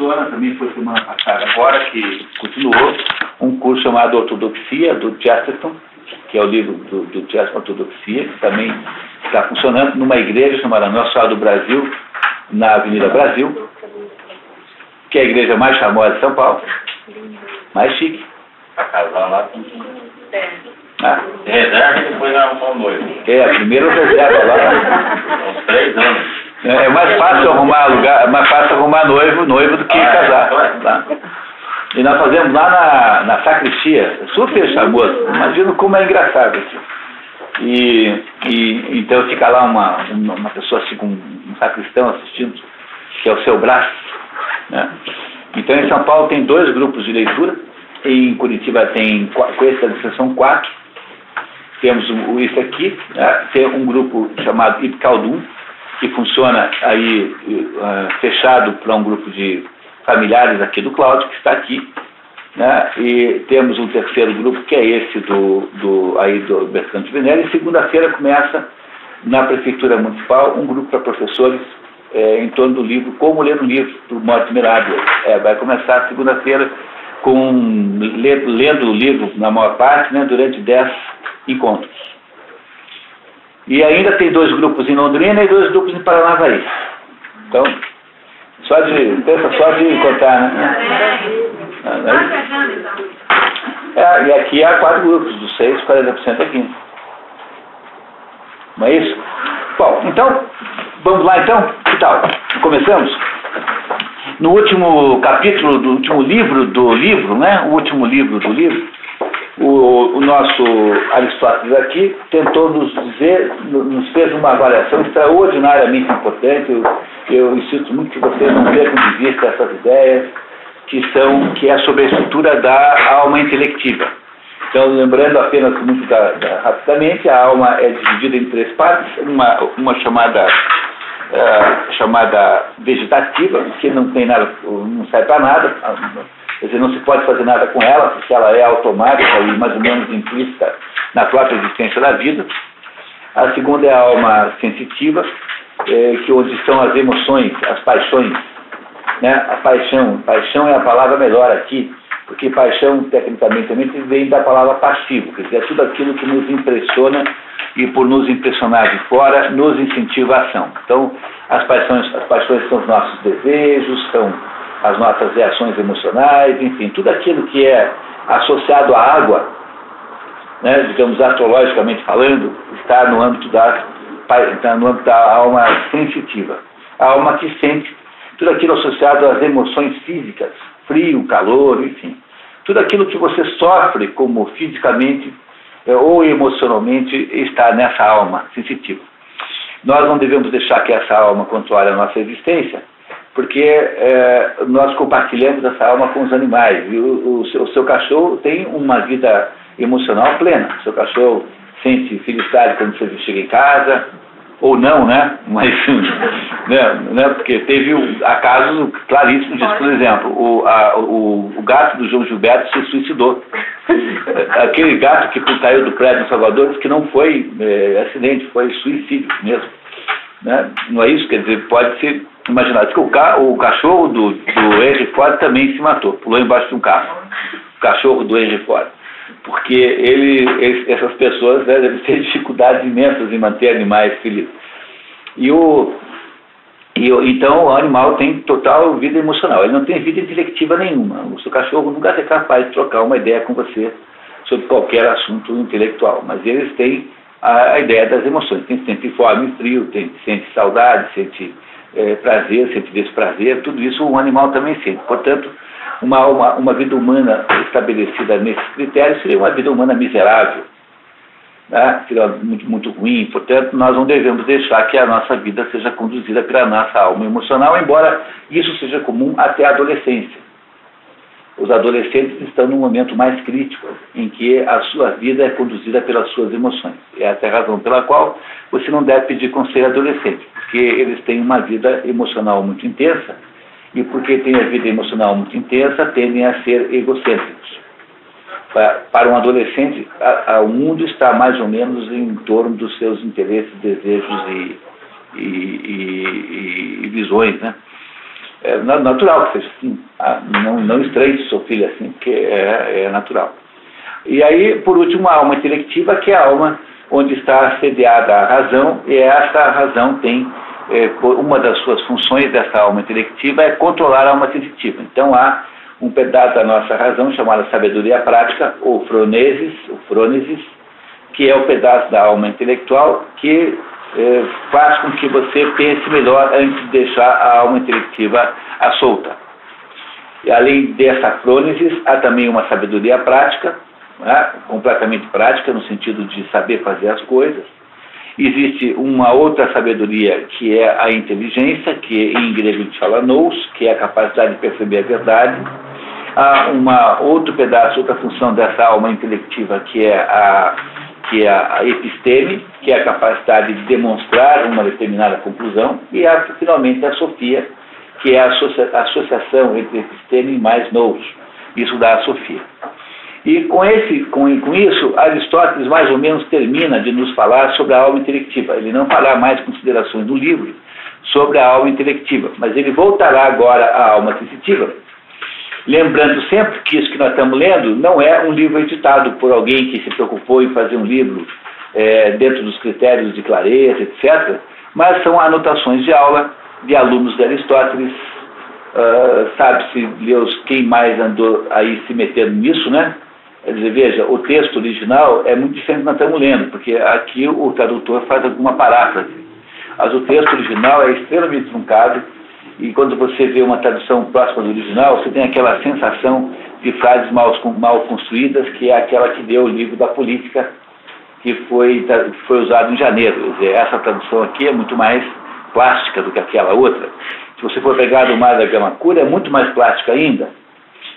funciona, também foi semana passada agora, que continuou um curso chamado Ortodoxia, do Chesterton, que é o livro do Chesterton, Ortodoxia, que também está funcionando numa igreja chamada Nossa Senhora do Brasil, na Avenida Brasil, que é a igreja mais famosa de São Paulo, mais chique. Para casar lá, Ah. reserva e depois arrumar um noivo. É, a primeira reserva lá. Uns 3 anos. É mais fácil arrumar lugar, é mais fácil arrumar noivo do que casar. Tá? E nós fazemos lá na sacristia, super charmoso. Imagina como é engraçado isso. E então fica lá uma pessoa assim com um sacristão assistindo, que é o seu braço. Né? Então em São Paulo tem 2 grupos de leitura, em Curitiba tem, com essa são 4. Temos esse aqui, né? Tem um grupo chamado Ipcaldum, que funciona aí fechado para um grupo de familiares aqui do Cláudio, que está aqui. Né? E temos um terceiro grupo, que é esse do Bertrand de Venera, e segunda-feira começa, na Prefeitura Municipal, um grupo para professores em torno do livro Como Ler um Livro, do Mortimer Adler. Vai começar segunda-feira lendo o livro, na maior parte, né, durante 10 encontros. E ainda tem 2 grupos em Londrina e 2 grupos em Paranavaí. Então, pensa só de contar, né? E aqui há 4 grupos, dos 6, 40% aqui. Não é isso? Bom, então, vamos lá então? Que tal? Começamos? No último capítulo do último livro do livro, né? O último livro do livro, o nosso Aristóteles aqui tentou nos fez uma avaliação extraordinariamente importante. Eu insisto muito que vocês não percam de vista essas ideias, que é sobre a estrutura da alma intelectiva. Então, lembrando apenas muito rapidamente, a alma é dividida em 3 partes, uma chamada vegetativa, que não tem nada, não serve para nada, quer dizer, não se pode fazer nada com ela, porque ela é automática e mais ou menos implícita na própria existência da vida. A segunda é a alma sensitiva, que onde estão as emoções, as paixões, né? A paixão é a palavra melhor aqui, porque paixão, tecnicamente, também vem da palavra passivo, quer dizer, é tudo aquilo que nos impressiona e, por nos impressionar de fora, nos incentiva a ação. Então, as paixões são os nossos desejos, são as nossas reações emocionais, enfim, tudo aquilo que é associado à água, né, digamos, astrologicamente falando, está no âmbito da alma sensitiva. A alma que sente tudo aquilo associado às emoções físicas, frio, calor, enfim. Tudo aquilo que você sofre como fisicamente ou emocionalmente está nessa alma sensitiva. Nós não devemos deixar que essa alma controle a nossa existência, porque nós compartilhamos essa alma com os animais. E o seu cachorro tem uma vida emocional plena. O seu cachorro sente felicidade quando você chega em casa, ou não, né? Mas, né? Porque teve casos claríssimos disso. Por exemplo, o gato do João Gilberto se suicidou. Aquele gato que caiu do prédio em Salvador disse que não foi acidente, foi suicídio mesmo. Né? Não é isso? Quer dizer, pode ser imaginado que o cachorro do Henry Ford também se matou, pulou embaixo de um carro. O cachorro do Henry Ford. Porque essas pessoas, né, devem ter dificuldades imensas em manter animais felizes. Então o animal tem total vida emocional, ele não tem vida intelectiva nenhuma. O seu cachorro nunca é capaz de trocar uma ideia com você sobre qualquer assunto intelectual, mas eles têm a ideia das emoções. Sente fome e frio, sente saudade, sente prazer, sente desprazer, tudo isso um animal também sente. Portanto, uma vida humana estabelecida nesses critérios seria uma vida humana miserável, né? Seria muito, muito ruim. Portanto, nós não devemos deixar que a nossa vida seja conduzida pela nossa alma emocional, embora isso seja comum até a adolescência. Os adolescentes estão num momento mais crítico, em que a sua vida é conduzida pelas suas emoções. Essa é a razão pela qual você não deve pedir conselho adolescente, porque eles têm uma vida emocional muito intensa, e porque têm a vida emocional muito intensa, tendem a ser egocêntricos. Para um adolescente, o mundo está mais ou menos em torno dos seus interesses, desejos e visões, né? É natural que seja assim. Não estranhe se seu filho é assim, porque é natural. E aí, por último, a alma intelectiva, que é a alma onde está sediada a razão, e essa razão tem, uma das suas funções dessa alma intelectiva é controlar a alma sensitiva. Então há um pedaço da nossa razão chamada sabedoria prática, ou frônesis, que é o pedaço da alma intelectual que faz com que você pense melhor antes de deixar a alma intelectiva à solta. E além dessa frônesis, há também uma sabedoria prática, né, completamente prática, no sentido de saber fazer as coisas. Existe uma outra sabedoria, que é a inteligência, que em grego se fala nous, que é a capacidade de perceber a verdade. Há outro pedaço, outra função dessa alma intelectiva, que é a episteme, que é a capacidade de demonstrar uma determinada conclusão. E há, finalmente, a sofia, que é a associação entre episteme mais nous. Isso dá a sofia. E com isso, Aristóteles mais ou menos termina de nos falar sobre a alma intelectiva. Ele não fará mais considerações no livro sobre a alma intelectiva, mas ele voltará agora à alma sensitiva. Lembrando sempre que isso que nós estamos lendo não é um livro editado por alguém que se preocupou em fazer um livro dentro dos critérios de clareza, etc., mas são anotações de aula de alunos de Aristóteles. Sabe-se Deus quem mais andou aí se metendo nisso, né? Quer dizer, veja, o texto original é muito diferente do que nós estamos lendo, porque aqui o tradutor faz alguma paráfrase. Mas o texto original é extremamente truncado, e quando você vê uma tradução próxima do original, você tem aquela sensação de frases mal construídas, que é aquela que deu o livro da política, que foi usado em janeiro. Quer dizer, essa tradução aqui é muito mais plástica do que aquela outra. Se você for pegar do Mar da Gamakura, é muito mais plástica ainda.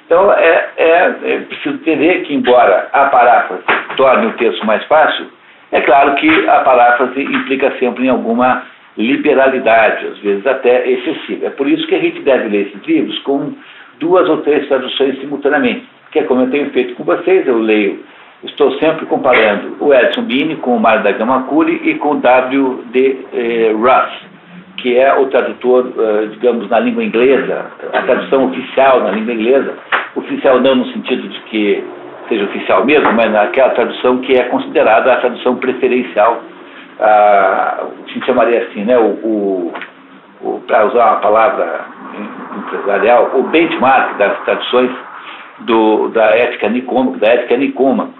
Então, é preciso entender que, embora a paráfrase torne o texto mais fácil, é claro que a paráfrase implica sempre em alguma liberalidade, às vezes até excessiva. É por isso que a gente deve ler esses livros com 2 ou 3 traduções simultaneamente, que é como eu tenho feito com vocês. Estou sempre comparando o Edson Bini com o Mar da Gamakuri e com o W.D. Ross, que é o tradutor, digamos, na língua inglesa, a tradução oficial na língua inglesa, oficial não no sentido de que seja oficial mesmo, mas naquela tradução que é considerada a tradução preferencial, a gente chamaria assim, né, para usar uma palavra empresarial, o benchmark das traduções da ética nicômaco,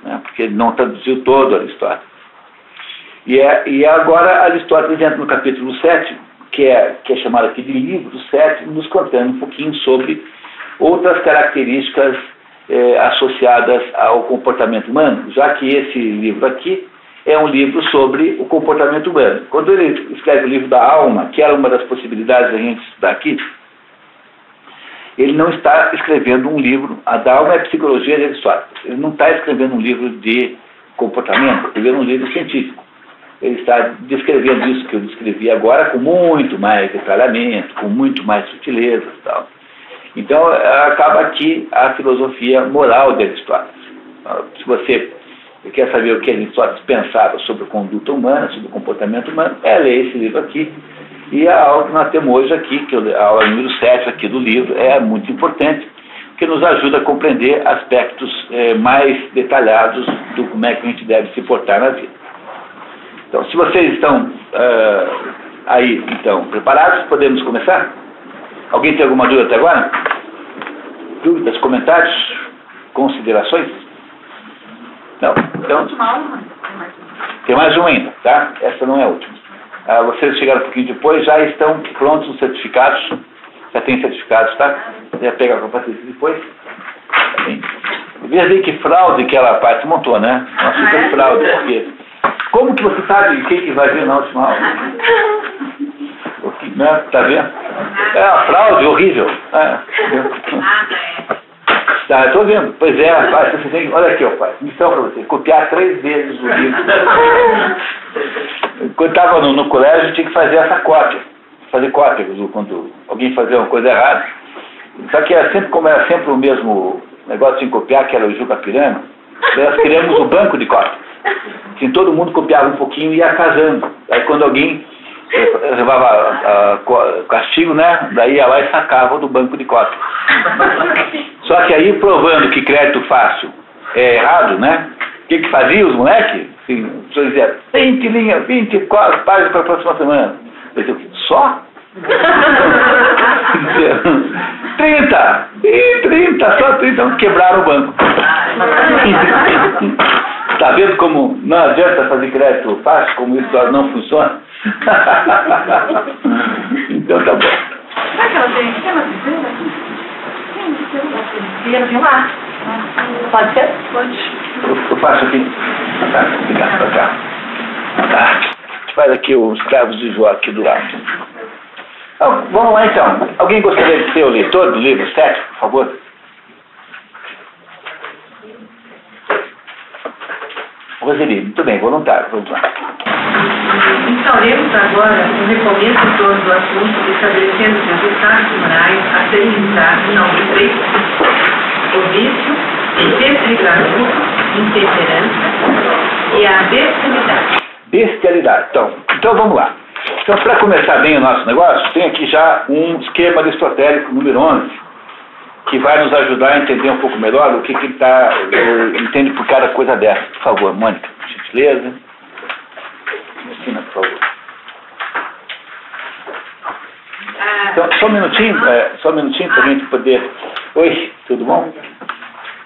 né, porque ele não traduziu todo Aristóteles. E agora Aristóteles entra no capítulo 7, que é chamado aqui de livro 7, nos contando um pouquinho sobre outras características associadas ao comportamento humano, já que esse livro aqui é um livro sobre o comportamento humano. Quando ele escreve o livro da alma, que era uma das possibilidades da gente estudar aqui, ele não está escrevendo um livro, a da alma é a psicologia de Aristóteles, ele não está escrevendo um livro de comportamento, está escrevendo um livro científico. Ele está descrevendo isso que eu descrevi agora com muito mais detalhamento, com muito mais sutileza e tal. Então, acaba aqui a filosofia moral de Aristóteles. Se você quer saber o que Aristóteles pensava sobre a conduta humana, sobre o comportamento humano, ler esse livro aqui. E a aula que nós temos hoje aqui, que é a aula número 7 aqui do livro, é muito importante, porque nos ajuda a compreender aspectos mais detalhados do como é que a gente deve se portar na vida. Então, se vocês estão aí, então, preparados, podemos começar? Alguém tem alguma dúvida até agora? Dúvidas, comentários, considerações? Não? Então, tem mais uma ainda, tá? Essa não é a última. Vocês chegaram um pouquinho depois, já estão prontos os certificados. Já tem certificados, tá? Você vai pegar para vocês depois. Veja aí que fraude que ela parte montou, né? Uma super fraude, porque... Como que você sabe quem que vai vir na última aula? Né? Tá vendo? É uma fraude horrível. Tá, eu tô vendo. Pois é, rapaz, você tem... Olha aqui, ó, pai. Missão para você. Copiar 3 vezes o livro. Quando estava no colégio, tinha que fazer essa cópia. Fazer cópia, quando alguém fazia uma coisa errada. Só que como era sempre o mesmo negócio de copiar, que era o Juca Pirama, nós criamos o banco de cópias. Assim, todo mundo copiava um pouquinho e ia casando. Aí quando alguém levava castigo, né? Daí ia lá e sacava do banco de cópia. Só que aí, provando que crédito fácil é errado, né? O que fazia os moleques? Assim, o professor dizia, 20 linhas, 24 páginas para a próxima semana. Eu dizia, só? 30! E 30, só 30, então quebraram o banco. Tá vendo como não adianta fazer crédito fácil, como isso não funciona? Então tá bom. Será que ela tem piscina? Queria filmar? Pode ser? Pode. Eu faço aqui. Tá, obrigado pra cá. Tá. A gente faz aqui os cravos de Jó aqui do lado. Então, vamos lá então. Alguém gostaria de ser o leitor do livro 7, por favor? Roseli, muito bem, voluntário, vamos lá. Instauremos agora um recomeço em torno do assunto, estabelecendo os resultados morais a serem evitados não de três: o vício, o desregramento, intemperança e a bestialidade. Bestialidade. Então vamos lá. Então, para começar bem o nosso negócio, tem aqui já um esquema aristotélico número 11, que vai nos ajudar a entender um pouco melhor o que ele entende por cada coisa dessa. Por favor, Mônica, gentileza. Ensina, por favor. Então, só um minutinho para a gente poder... Oi, tudo bom?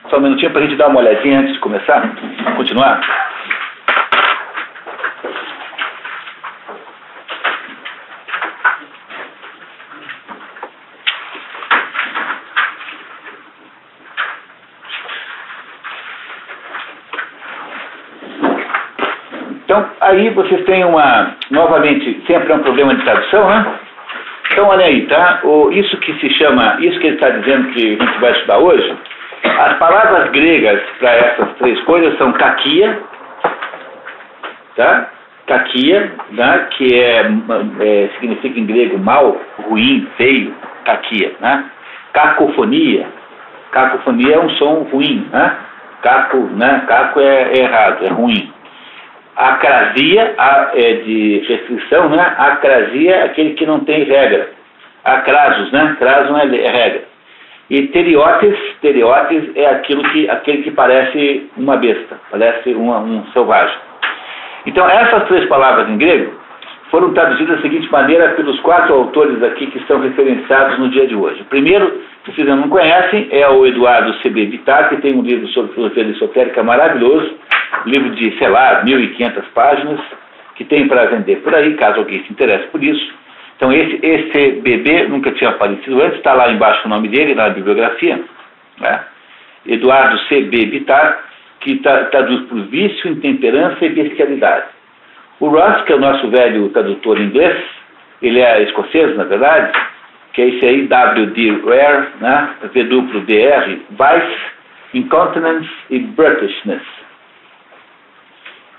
Só um minutinho para a gente dar uma olhadinha antes de começar. Continuar? Então, aí vocês têm novamente, sempre é um problema de tradução, né? Então, olha aí, tá? Isso que ele está dizendo que a gente vai estudar hoje, as palavras gregas para essas três coisas são kakia, tá? Kakia, né? Que significa em grego mal, ruim, feio, kakia, né? Cacofonia é um som ruim, né? Caco é errado, é ruim. Acrasia é de restrição, né? Acrasia é aquele que não tem regra. Acrasos, né? Craso não é regra. E teriotes é aquele que parece uma besta, parece um selvagem. Então, essas três palavras em grego foram traduzidas da seguinte maneira pelos 4 autores aqui que estão referenciados no dia de hoje. O primeiro, que vocês não conhecem, é o Eduardo C.B. Bittar, que tem um livro sobre filosofia aristotélica maravilhoso, livro de, 1.500 páginas, que tem para vender por aí, caso alguém se interesse por isso. Então, esse bebê nunca tinha aparecido antes, está lá embaixo o nome dele, na bibliografia, né? Eduardo C.B. Bittar, que traduz por vício, intemperança e bestialidade. O Ross, que é o nosso velho tradutor em inglês, ele é escocês, na verdade, que é esse aí, W.D. Ware, né? VWDR, Vice, Incontinence e Brutishness.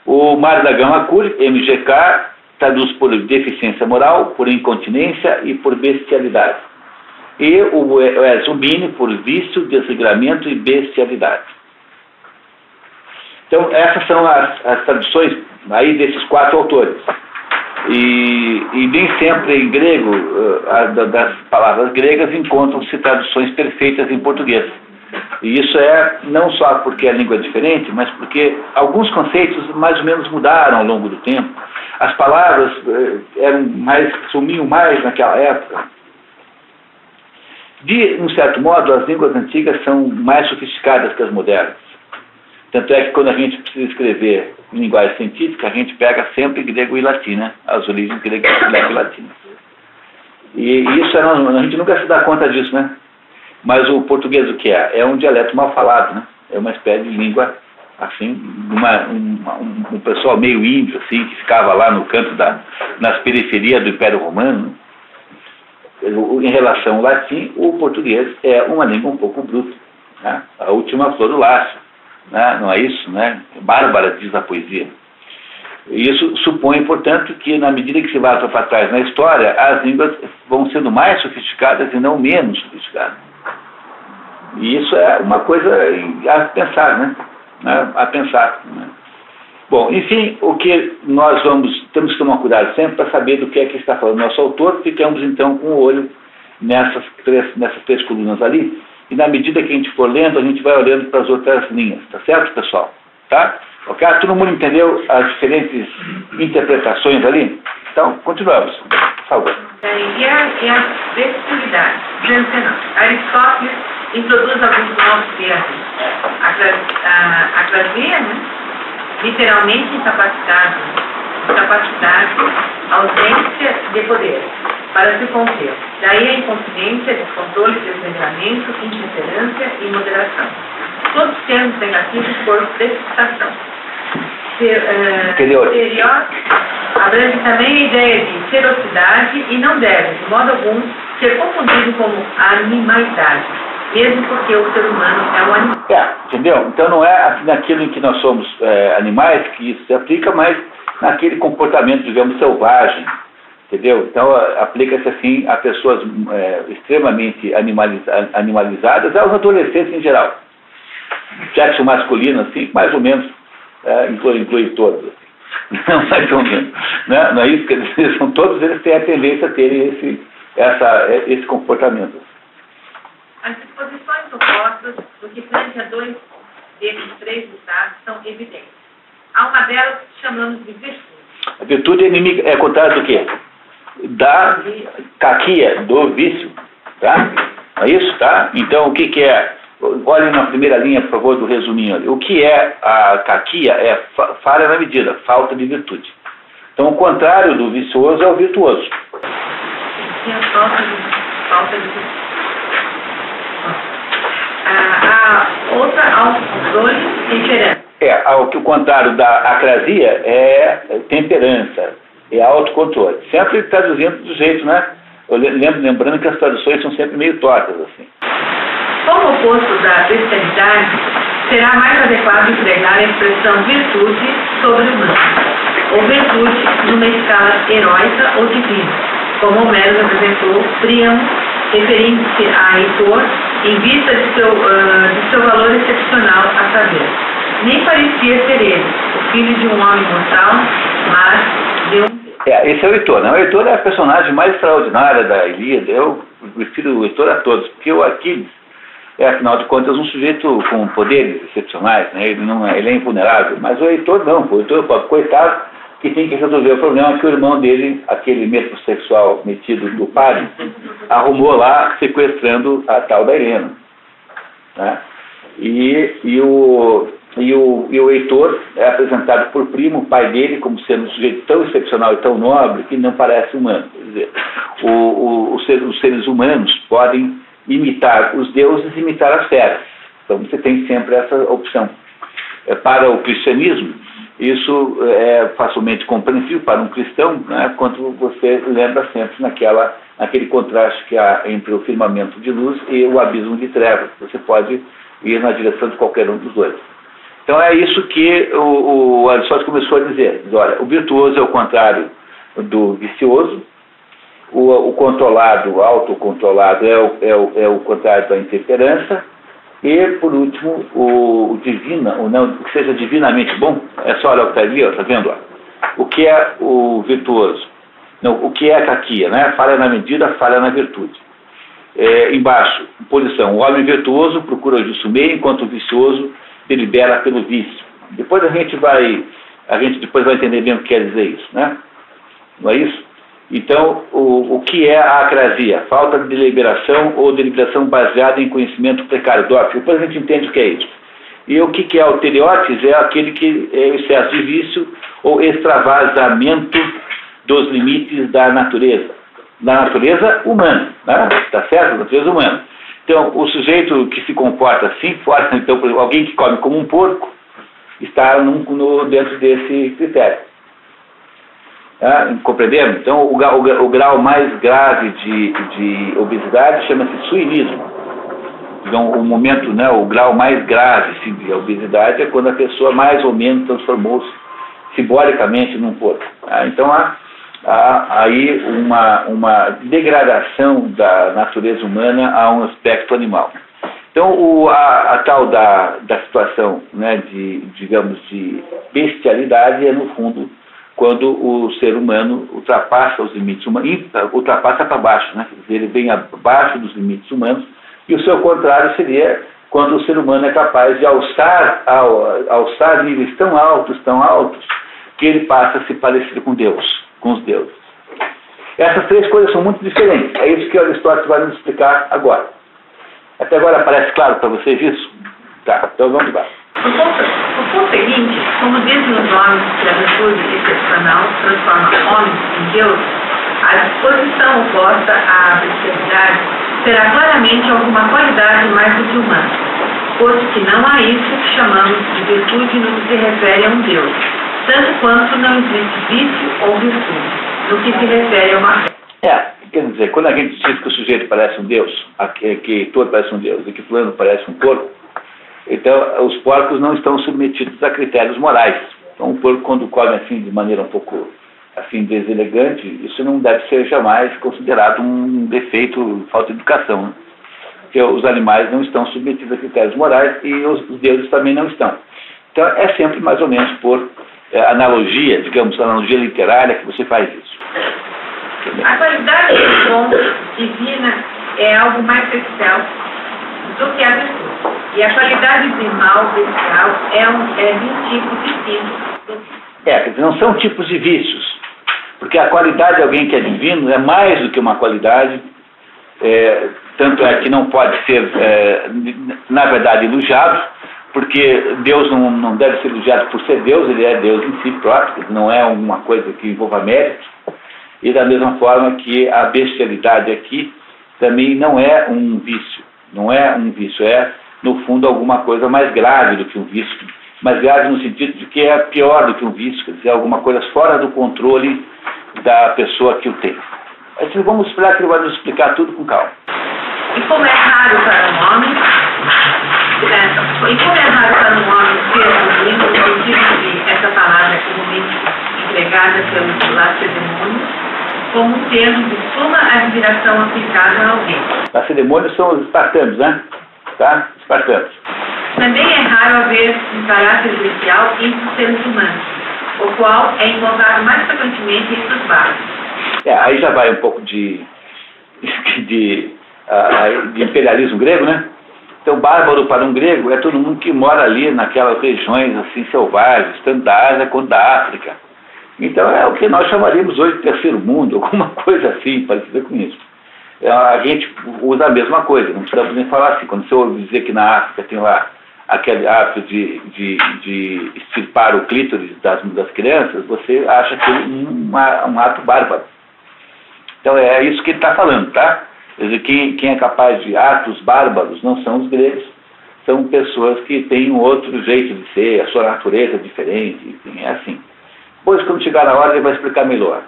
O Mário da Gama Curi, MGK, traduz por deficiência moral, por incontinência e por bestialidade. E o Zubini por vício, desregramento e bestialidade. Então, essas são as traduções aí desses 4 autores. E nem sempre em grego, das palavras gregas, encontram-se traduções perfeitas em português. E isso é não só porque a língua é diferente, mas porque alguns conceitos mais ou menos mudaram ao longo do tempo. As palavras sumiam mais naquela época. De um certo modo, as línguas antigas são mais sofisticadas que as modernas. Tanto é que quando a gente precisa escrever em linguagem científica, a gente pega sempre grego e latim, né? As origens grego e latina. E isso a gente nunca se dá conta disso, né? Mas o português o que é? É um dialeto mal falado, né? É uma espécie de língua, assim, um pessoal meio índio, assim, que ficava lá no canto nas periferias do Império Romano. Em relação ao latim, o português é uma língua um pouco bruta, né? A última flor do lácio, né? Não é isso, né? Bárbara, diz a poesia. Isso supõe, portanto, que na medida que se vai para trás na história, as línguas vão sendo mais sofisticadas e não menos sofisticadas. E isso é uma coisa a pensar, né? A pensar. Né? Bom, enfim, o que nós temos que tomar cuidado sempre para saber do que é que está falando nosso autor. Ficamos então com o olho nessas três colunas ali, e na medida que a gente for lendo, a gente vai olhando para as outras linhas, tá certo, pessoal? Tá? Ok? Todo mundo entendeu as diferentes interpretações ali? Então, continuamos, por favor. E a versatilidade. Aristóteles introduz alguns novos termos. Acrasia, né? Literalmente incapacidade, ausência de poder, para se conter. Daí a inconfidência, descontrole, desregramento, indiferença e moderação. Todos os termos negativos por precipitação. Exterior abrange também a ideia de ferocidade e não deve, de modo algum, ser confundido como animalidade, mesmo porque o ser humano é um animal. Entendeu? Então não é naquilo em que nós somos animais que isso se aplica, mas naquele comportamento, digamos, selvagem. Entendeu? Então aplica-se assim a pessoas extremamente animalizadas, aos adolescentes em geral. Sexo masculino, assim, mais ou menos, inclui todos. Assim. Mais ou menos. Né? Não é isso? Quer dizer, todos eles têm a tendência a terem esse comportamento. As disposições opostas do que frente a dois desses três estados são evidentes. Há uma delas que chamamos de virtude. A virtude é inimiga, é contrário do quê? Da caquia, do vício. Tá? É isso? Tá? Então, o que é? Olhem na primeira linha, por favor, do resuminho ali. O que é a caquia? É falha na medida, falta de virtude. Então, o contrário do vicioso é o virtuoso. E a falta de virtude. A outra, autocontrole e temperança. O contrário da acrasia é temperança, é autocontrole. Sempre traduzindo do jeito, né? Lembrando que as traduções são sempre meio tortas, assim. Como oposto da bestialidade, será mais adequado empregar a expressão virtude sobre-humana, ou virtude numa escala heróica ou divina, como Homero apresentou Príamo, referindo-se a Heitor, em vista de seu valor excepcional, a saber. Nem parecia ser ele, o filho de um homem mortal, mas de um... Esse é o Heitor, né? O Heitor é a personagem mais extraordinária da Ilíada. Eu prefiro o Heitor a todos, porque o Aquiles afinal de contas, um sujeito com poderes excepcionais, né? Ele é invulnerável, mas o Heitor não, o Heitor, coitado, que tem que resolver o problema que o irmão dele, aquele metrosexual metido do padre, arrumou lá, sequestrando a tal da Helena. Né? E o Heitor é apresentado por Primo, o pai dele, como sendo um sujeito tão excepcional e tão nobre que não parece humano. Quer dizer, os seres humanos podem imitar os deuses e imitar as feras. Então você tem sempre essa opção. Para o cristianismo, isso é facilmente compreensível para um cristão, né, quando você lembra sempre naquele contraste que há entre o firmamento de luz e o abismo de trevas. Você pode ir na direção de qualquer um dos dois. Então é isso que o Aristóteles começou a dizer. Diz, olha, o virtuoso é o contrário do vicioso, o controlado, o autocontrolado é o contrário da intemperança, e por último o divino, ou não, que seja divinamente bom, é só olhar o que está ali, está vendo? Ó, o que é o virtuoso? Não, o que é a caquia, né? Falha na medida, falha na virtude. Embaixo, posição, o homem virtuoso procura o justo meio, enquanto o vicioso delibera pelo vício. Depois a gente depois vai entender bem o que quer dizer isso, né? Não é isso? Então, o que é a acrasia? Falta de deliberação ou deliberação baseada em conhecimento precário. Depois a gente entende o que é isso. E o que é o teleotes? É aquele que é o excesso de vício ou extravasamento dos limites da natureza humana, né? Tá certo? Da natureza humana. Então, o sujeito que se comporta assim, fora, então, alguém que come como um porco, está dentro desse critério. Compreendemos? Então, o grau mais grave de obesidade chama-se suinismo. Então, o momento, né, o grau mais grave de obesidade é quando a pessoa mais ou menos transformou-se simbolicamente num porco. Então, há aí uma degradação da natureza humana a um aspecto animal. Então, a tal da situação, né, digamos, de bestialidade é, no fundo, quando o ser humano ultrapassa os limites humanos, ultrapassa para baixo, né? Ele vem abaixo dos limites humanos, e o seu contrário seria quando o ser humano é capaz de alçar níveis tão altos, que ele passa a se parecer com Deus, com os deuses. Essas três coisas são muito diferentes. É isso que Aristóteles vai nos explicar agora. Até agora parece claro para vocês isso? Tá, então vamos lá. O ponto seguinte, como dizem os homens que a virtude excepcional transforma homens em Deus, a disposição oposta à bestialidade será claramente alguma qualidade mais do que humana, posto que não há isso que chamamos de virtude no que se refere a um Deus, tanto quanto não existe vício ou virtude, no que se refere a uma fé. Quer dizer, quando a gente diz que o sujeito parece um Deus, que touro parece um Deus e que fulano parece um porco, então os porcos não estão submetidos a critérios morais. Então o porco, quando come assim de maneira um pouco assim deselegante, isso não deve ser jamais considerado um defeito, falta de educação, né? Porque os animais não estão submetidos a critérios morais e os deuses também não estão. Então é sempre mais ou menos por analogia, digamos, analogia literária que você faz isso. A qualidade do dom divina é algo mais especial do que a virtude. E a qualidade de mal bestial é de um tipo distinto. Quer dizer, não são tipos de vícios. Porque a qualidade de alguém que é divino é mais do que uma qualidade, tanto é que não pode ser, na verdade, elogiado, porque Deus não deve ser elogiado por ser Deus, ele é Deus em si próprio, não é uma coisa que envolva mérito. E da mesma forma que a bestialidade aqui também não é um vício, é, no fundo, alguma coisa mais grave do que um vício, mais grave no sentido de que é pior do que um vício, quer dizer, alguma coisa fora do controle da pessoa que o tem. Assim, vamos esperar que ele vai nos explicar tudo com calma. E como é raro para um homem, ter no sentido de essa palavra comumente empregada pelos lacedemônios, como um termo de suma admiração aplicado a alguém. Lacedemônios são os espartanos, né? Tá? Espartanos. Também é raro haver um caráter especial entre os seres humanos, o qual é encontrado mais frequentemente entre os bárbaros. Aí já vai um pouco de imperialismo grego, né? Então, bárbaro para um grego é todo mundo que mora ali naquelas regiões assim selvagens, tanto da Ásia quanto da África. Então, é o que nós chamaríamos hoje de terceiro mundo, alguma coisa assim, parecida com isso. A gente usa a mesma coisa, não precisamos nem falar assim. Quando você ouve dizer que na África tem lá aquele ato de extirpar o clítoris das crianças, você acha que é um ato bárbaro. Então, é isso que ele está falando, tá? Quer dizer, quem é capaz de atos bárbaros não são os gregos, são pessoas que têm um outro jeito de ser, a sua natureza é diferente, enfim, é assim. Depois, quando chegar na hora, ele vai explicar melhor.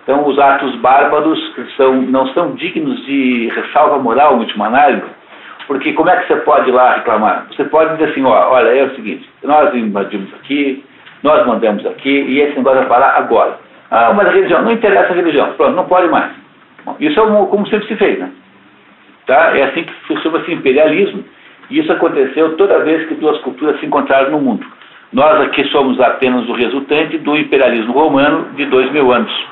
Então, os atos bárbaros não são dignos de ressalva moral, em última análise, porque como é que você pode ir lá reclamar? Você pode dizer assim, olha, é o seguinte, nós invadimos aqui, nós mandamos aqui, e esse negócio vai parar agora. Ah, mas a religião, não interessa a religião, pronto, não pode mais. Bom, isso é como sempre se fez, né? Tá? É assim que chama-se imperialismo, e isso aconteceu toda vez que duas culturas se encontraram no mundo. Nós aqui somos apenas o resultante do imperialismo romano de 2000 anos.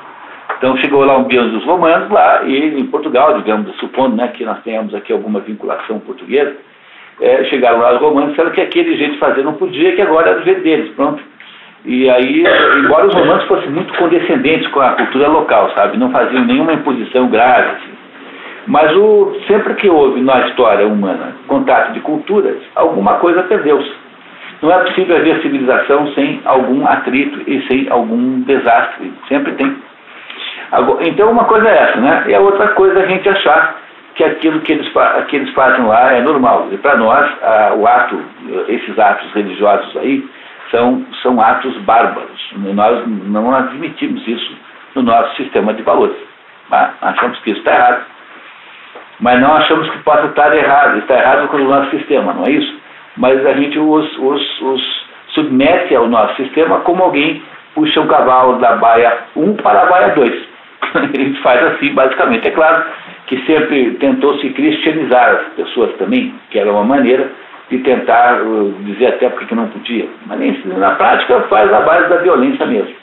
Então chegou lá um biano dos romanos lá, e em Portugal, digamos, supondo, né, que nós tenhamos aqui alguma vinculação portuguesa, chegaram lá os romanos e disseram que aquele jeito de fazer não podia, que agora era do jeito deles, pronto. E aí, embora os romanos fossem muito condescendentes com a cultura local, sabe, não faziam nenhuma imposição grave, assim. Mas sempre que houve na história humana contato de culturas, alguma coisa perdeu-se. Não é possível haver civilização sem algum atrito e sem algum desastre, sempre tem. Então uma coisa é essa, né? E a outra coisa é a gente achar que aquilo que eles fazem lá é normal. E para nós, esses atos religiosos aí, são atos bárbaros. Nós não admitimos isso no nosso sistema de valores. Tá? Achamos que isso está errado. Mas não achamos que possa estar errado. Está errado com o nosso sistema, não é isso? Mas a gente os submete ao nosso sistema como alguém puxa um cavalo da baia 1 para a baia 2. Ele faz assim, basicamente. É claro que sempre tentou se cristianizar as pessoas também, que era uma maneira de tentar dizer até porque não podia. Mas na prática faz a base da violência mesmo.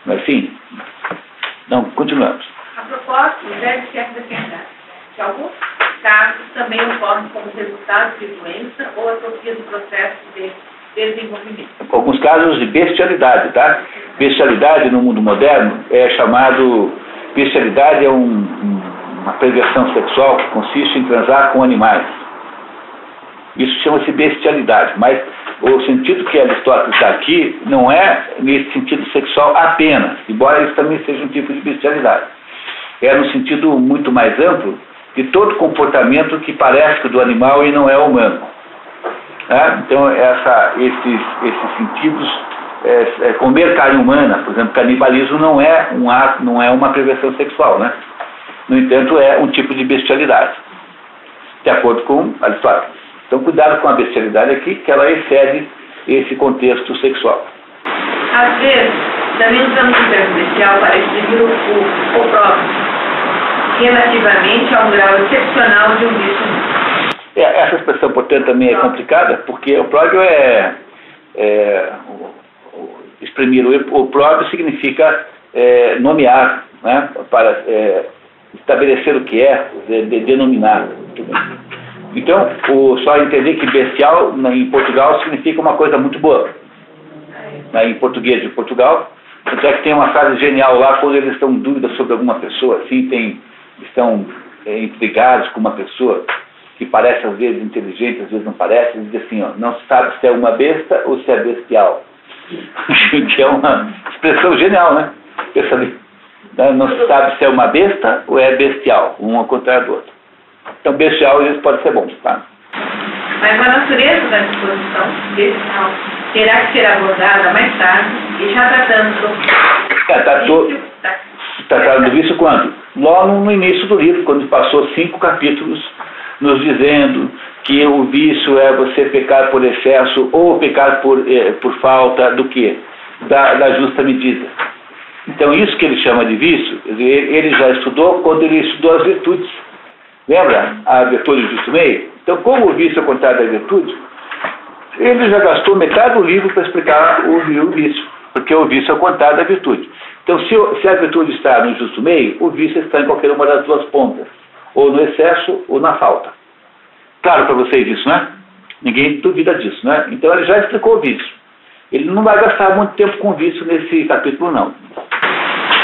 Mas sim, não, continuamos. A propósito, deve-se acrescentar que alguns casos também ocorrem como resultado de doença ou associam processo de desenvolvimento. Alguns casos de bestialidade, tá? Bestialidade no mundo moderno é chamado... Bestialidade é uma perversão sexual que consiste em transar com animais. Isso chama-se bestialidade, mas o sentido que Aristóteles está aqui não é nesse sentido sexual apenas, embora isso também seja um tipo de bestialidade. É no sentido muito mais amplo de todo comportamento que parece do animal e não é humano. Então, esses sentidos, comer carne humana, por exemplo, canibalismo não é um ato, não é uma perversão sexual, né? No entanto, é um tipo de bestialidade, de acordo com Aristóteles. Então, cuidado com a bestialidade aqui, que ela excede esse contexto sexual. Às vezes, também usamos o termo bestial para descrever o próprio, relativamente a um grau excepcional de um vício. Essa expressão, portanto, também é complicada, porque o próprio exprimir o próprio significa nomear, né, para estabelecer o que é, denominar. Então, só entender que bestial em Portugal significa uma coisa muito boa. Em português de Portugal, até que tem uma frase genial lá, quando eles estão em dúvida sobre alguma pessoa, assim, estão intrigados com uma pessoa que parece às vezes inteligente, às vezes não parece, eles dizem assim, ó, não se sabe se é uma besta ou se é bestial. Que é uma expressão genial, né? Não se sabe se é uma besta ou é bestial, um ao contrário do outro. Então, bestial, isso pode ser bom, tá? Mas a natureza da disposição bestial terá que ser abordada mais tarde, e já tratando do vício quando? Logo no início do livro, quando passou 5 capítulos nos dizendo que o vício é você pecar por excesso ou pecar por falta do quê? Da justa medida. Então, isso que ele chama de vício, ele já estudou quando ele estudou as virtudes. Lembra a virtude do justo meio? Então, como o vício é o contrário da virtude, ele já gastou metade do livro para explicar o vício, porque o vício é o contrário da virtude. Então, se a virtude está no justo meio, o vício está em qualquer uma das duas pontas, ou no excesso ou na falta. Claro para vocês isso, né? Ninguém duvida disso, né? Então, ele já explicou o vício. Ele não vai gastar muito tempo com o vício nesse capítulo, não.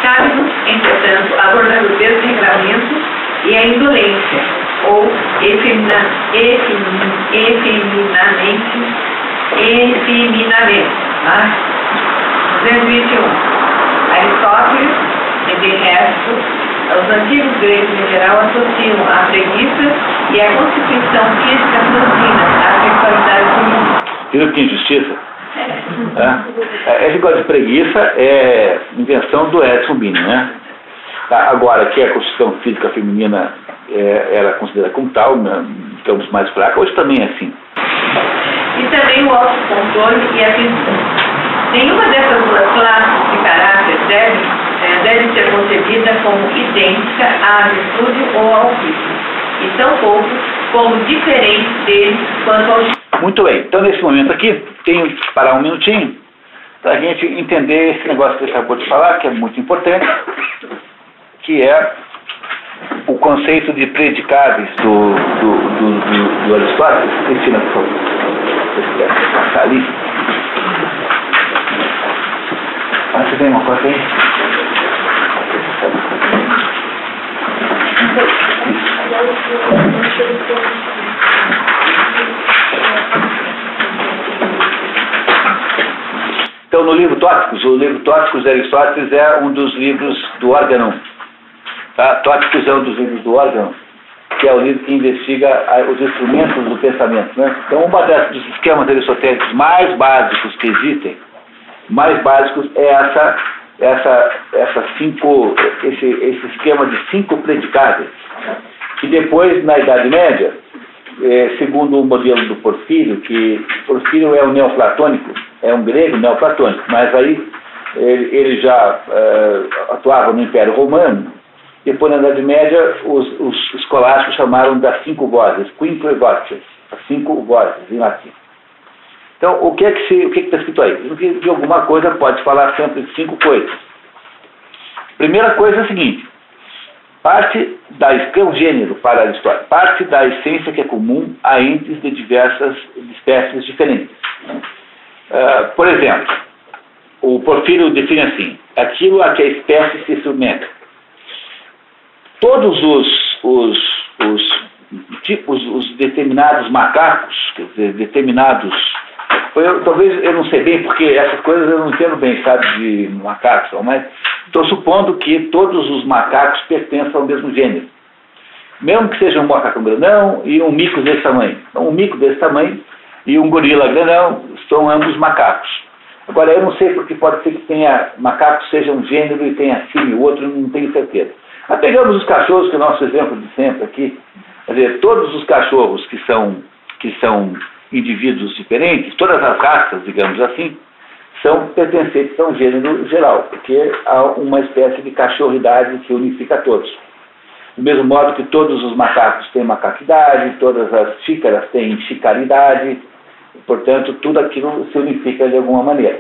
Cabe-nos, entretanto, abordar o desregramento e a indolência, ou efeminamento, tá? 221. Aristóteles, e de resto, os antigos gregos em geral associam a preguiça e a constituição física feminina à sexualidade feminina. Viram que injustiça? Esse negócio de preguiça é invenção do Edson Bini, né? Agora, que a constituição física feminina ela é considerada como tal, digamos mais fraca, hoje também é assim. E também o autocontrole e a tensão. Nenhuma dessas duas classes de caráter deve ser concebida como idêntica à virtude ou ao vício, e tampouco como diferente deles quanto ao... Muito bem, então nesse momento aqui, tenho que parar um minutinho para a gente entender esse negócio que eu acabou de falar, que é muito importante, que é o conceito de predicáveis do Aristóteles. Cristina, por favor, se você quiser passar ali. Você tem uma coisa aí? Então, no livro Tópicos, o livro Tópicos de Aristóteles é um dos livros do órgão. Tá? Tópicos é um dos livros do órgão, que é o livro que investiga os instrumentos do pensamento. Né? Então, dos esquemas aristotélicos mais básicos que existem, mais básicos é esse esquema de 5 predicáveis, que depois, na Idade Média, segundo o modelo do Porfírio, que Porfírio é um neoplatônico, é um grego neoplatônico, mas aí ele já atuava no Império Romano, Depois, na Idade Média, os escolásticos chamaram das 5 vozes, quinque voces, as 5 vozes em latim. Então, o que está escrito aí? De alguma coisa pode falar sempre de 5 coisas. Primeira coisa é a seguinte: parte que é o gênero para Aristóteles, parte da essência que é comum a entes de diversas espécies diferentes. Por exemplo, o Porfírio define assim: aquilo a que a espécie se submete. Todos os determinados macacos, quer dizer, determinados... talvez eu não sei bem, porque essas coisas eu não entendo bem, sabe, de macacos, mas estou supondo que todos os macacos pertencem ao mesmo gênero. Mesmo que seja um macaco grandão e um mico desse tamanho. Então, um mico desse tamanho e um gorila grandão são ambos macacos. Agora, eu não sei, porque pode ser que tenha macacos seja um gênero e tenha símio, o outro não tenho certeza. Mas pegamos os cachorros, que é o nosso exemplo de sempre aqui. Quer dizer, todos os cachorros que são indivíduos diferentes, todas as raças, digamos assim, são pertencentes a um gênero geral, porque há uma espécie de cachorridade que unifica a todos. Do mesmo modo que todos os macacos têm macaquidade, todas as xícaras têm chicaridade, portanto, tudo aquilo se unifica de alguma maneira.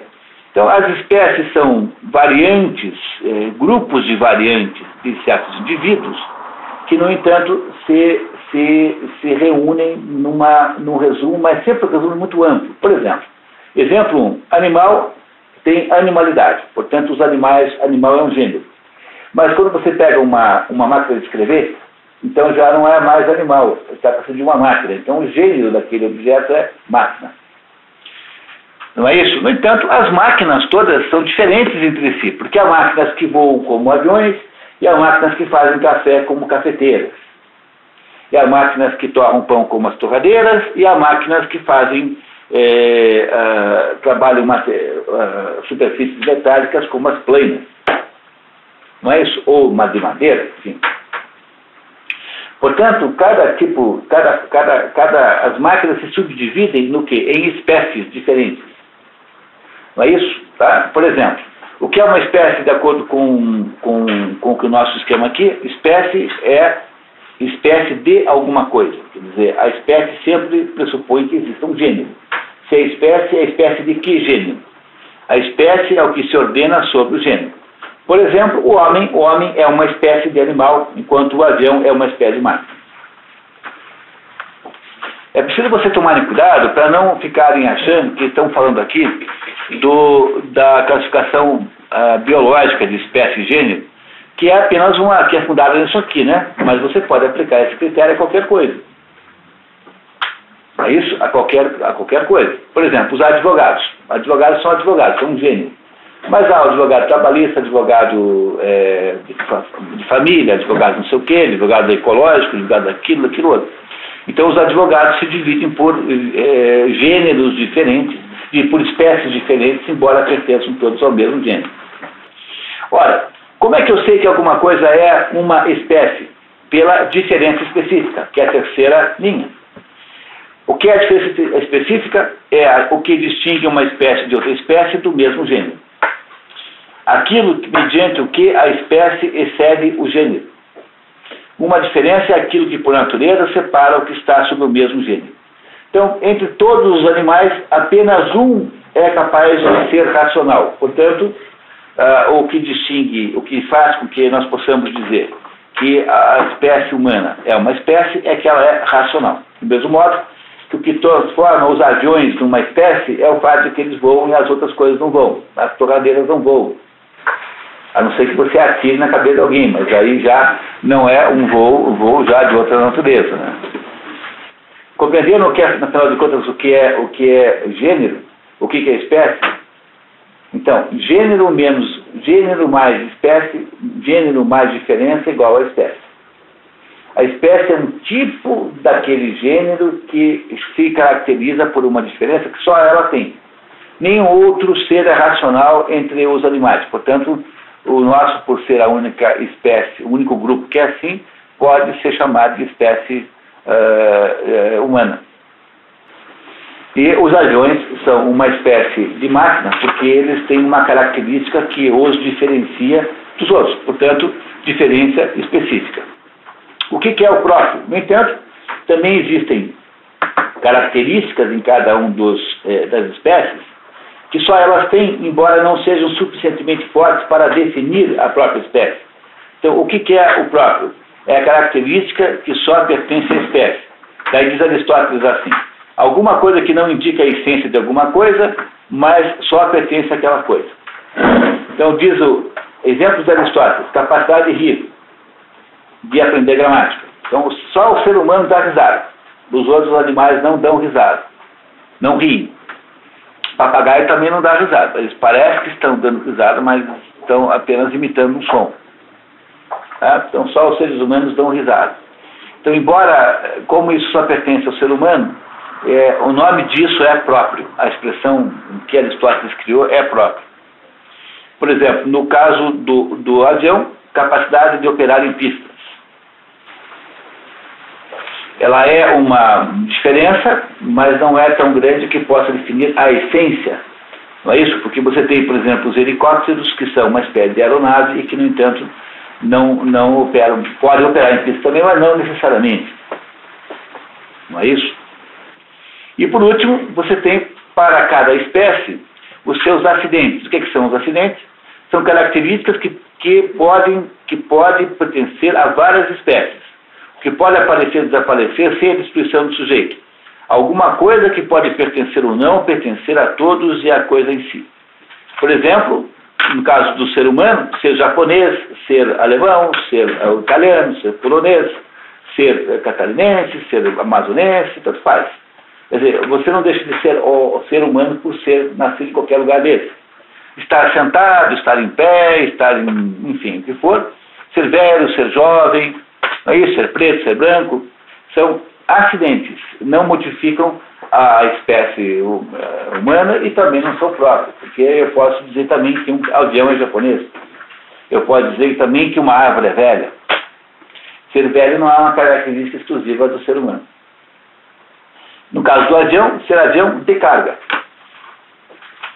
Então, as espécies são variantes, grupos de variantes de certos indivíduos, que, no entanto, se reúnem num resumo, mas sempre um resumo muito amplo. Por exemplo, exemplo 1, animal tem animalidade, portanto, animal é um gênero. Mas quando você pega uma máquina de escrever, então já não é mais animal, trata-se de uma máquina. Então, o gênero daquele objeto é máquina. Não é isso? No entanto, as máquinas todas são diferentes entre si, porque há máquinas que voam como aviões e há máquinas que fazem café como cafeteiras. E há máquinas que torram pão como as torradeiras e há máquinas que fazem, trabalham superfícies metálicas como as planas. Não é isso? Ou de madeira, enfim. Portanto, as máquinas se subdividem no quê? Em espécies diferentes. Não é isso? Tá? Por exemplo, o que é uma espécie de acordo com o nosso esquema aqui? Espécie é espécie de alguma coisa. Quer dizer, a espécie sempre pressupõe que exista um gênero. Se é espécie de que gênero? A espécie é o que se ordena sobre o gênero. Por exemplo, o homem é uma espécie de animal, enquanto o avião é uma espécie de máquina. É preciso você tomarem cuidado para não ficarem achando que estão falando aqui da classificação biológica de espécie e gênero, que é apenas que é fundada nisso aqui, né? Mas você pode aplicar esse critério a qualquer coisa. É isso? A qualquer coisa. Por exemplo, os advogados. Advogados são um gênero. Mas há o advogado trabalhista, advogado de família, advogado não sei o quê, advogado ecológico, advogado daquilo outro. Então os advogados se dividem por gêneros diferentes e por espécies diferentes, embora pertençam todos ao mesmo gênero. Ora, como é que eu sei que alguma coisa é uma espécie? Pela diferença específica, que é a terceira linha. O que é a diferença específica? É o que distingue uma espécie de outra espécie do mesmo gênero. Aquilo mediante o que a espécie excede o gênero. Uma diferença é aquilo que, por natureza, separa o que está sob o mesmo gênero. Então, entre todos os animais, apenas um é capaz de ser racional. Portanto, o que distingue, o que faz com que nós possamos dizer que a espécie humana é uma espécie é que ela é racional. Do mesmo modo que o que transforma os aviões numa espécie é o fato de que eles voam e as outras coisas não voam. As torradeiras não voam. A não ser que você atire na cabeça de alguém, mas aí já não é um voo já de outra natureza. Né? Compreenderam o que é, afinal de contas, o que é gênero? O que é espécie? Então, gênero mais espécie, gênero mais diferença é igual a espécie. A espécie é um tipo daquele gênero que se caracteriza por uma diferença que só ela tem. Nenhum outro ser é racional entre os animais. Portanto, o nosso, por ser a única espécie, o único grupo que é assim, pode ser chamado de espécie humana. E os aviões são uma espécie de máquina porque eles têm uma característica que os diferencia dos outros. Portanto, diferença específica. O que é o próprio? No entanto, também existem características em cada um das espécies que só elas têm, embora não sejam suficientemente fortes para definir a própria espécie. Então, o que é o próprio? É a característica que só pertence à espécie. Daí diz Aristóteles assim: alguma coisa que não indica a essência de alguma coisa, mas só pertence àquela coisa. Então, diz o exemplo de Aristóteles: capacidade de rir, de aprender gramática. Então, só o ser humano dá risada. Os outros animais não dão risada, não riem. Papagaio também não dá risada. Eles parecem que estão dando risada, mas estão apenas imitando um som. Tá? Então, só os seres humanos dão risada. Então, embora, como isso só pertence ao ser humano, o nome disso é próprio. A expressão que Aristóteles criou é própria. Por exemplo, no caso do avião, capacidade de operar em pistas. Ela é uma diferença, mas não é tão grande que possa definir a essência. Não é isso? Porque você tem, por exemplo, os helicópteros, que são uma espécie de aeronave e que, no entanto, não operam, podem operar em pista também, mas não necessariamente. Não é isso? E, por último, você tem, para cada espécie, os seus acidentes. O que são os acidentes? São características que podem pertencer a várias espécies. Que pode aparecer e desaparecer sem a destruição do sujeito. Alguma coisa que pode pertencer ou não, pertencer a todos e à coisa em si. Por exemplo, no caso do ser humano, ser japonês, ser alemão, ser italiano, ser polonês, ser catarinense, ser amazonense, tanto faz. Quer dizer, você não deixa de ser o ser humano por ser nascido em qualquer lugar desse. Estar sentado, estar em pé, enfim, o que for, ser velho, ser jovem, não é isso? Ser preto, ser branco, são acidentes, não modificam a espécie humana e também não são próprios, porque eu posso dizer também que um avião é japonês, eu posso dizer também que uma árvore é velha. Ser velho não é uma característica exclusiva do ser humano. No caso do avião, ser avião de carga,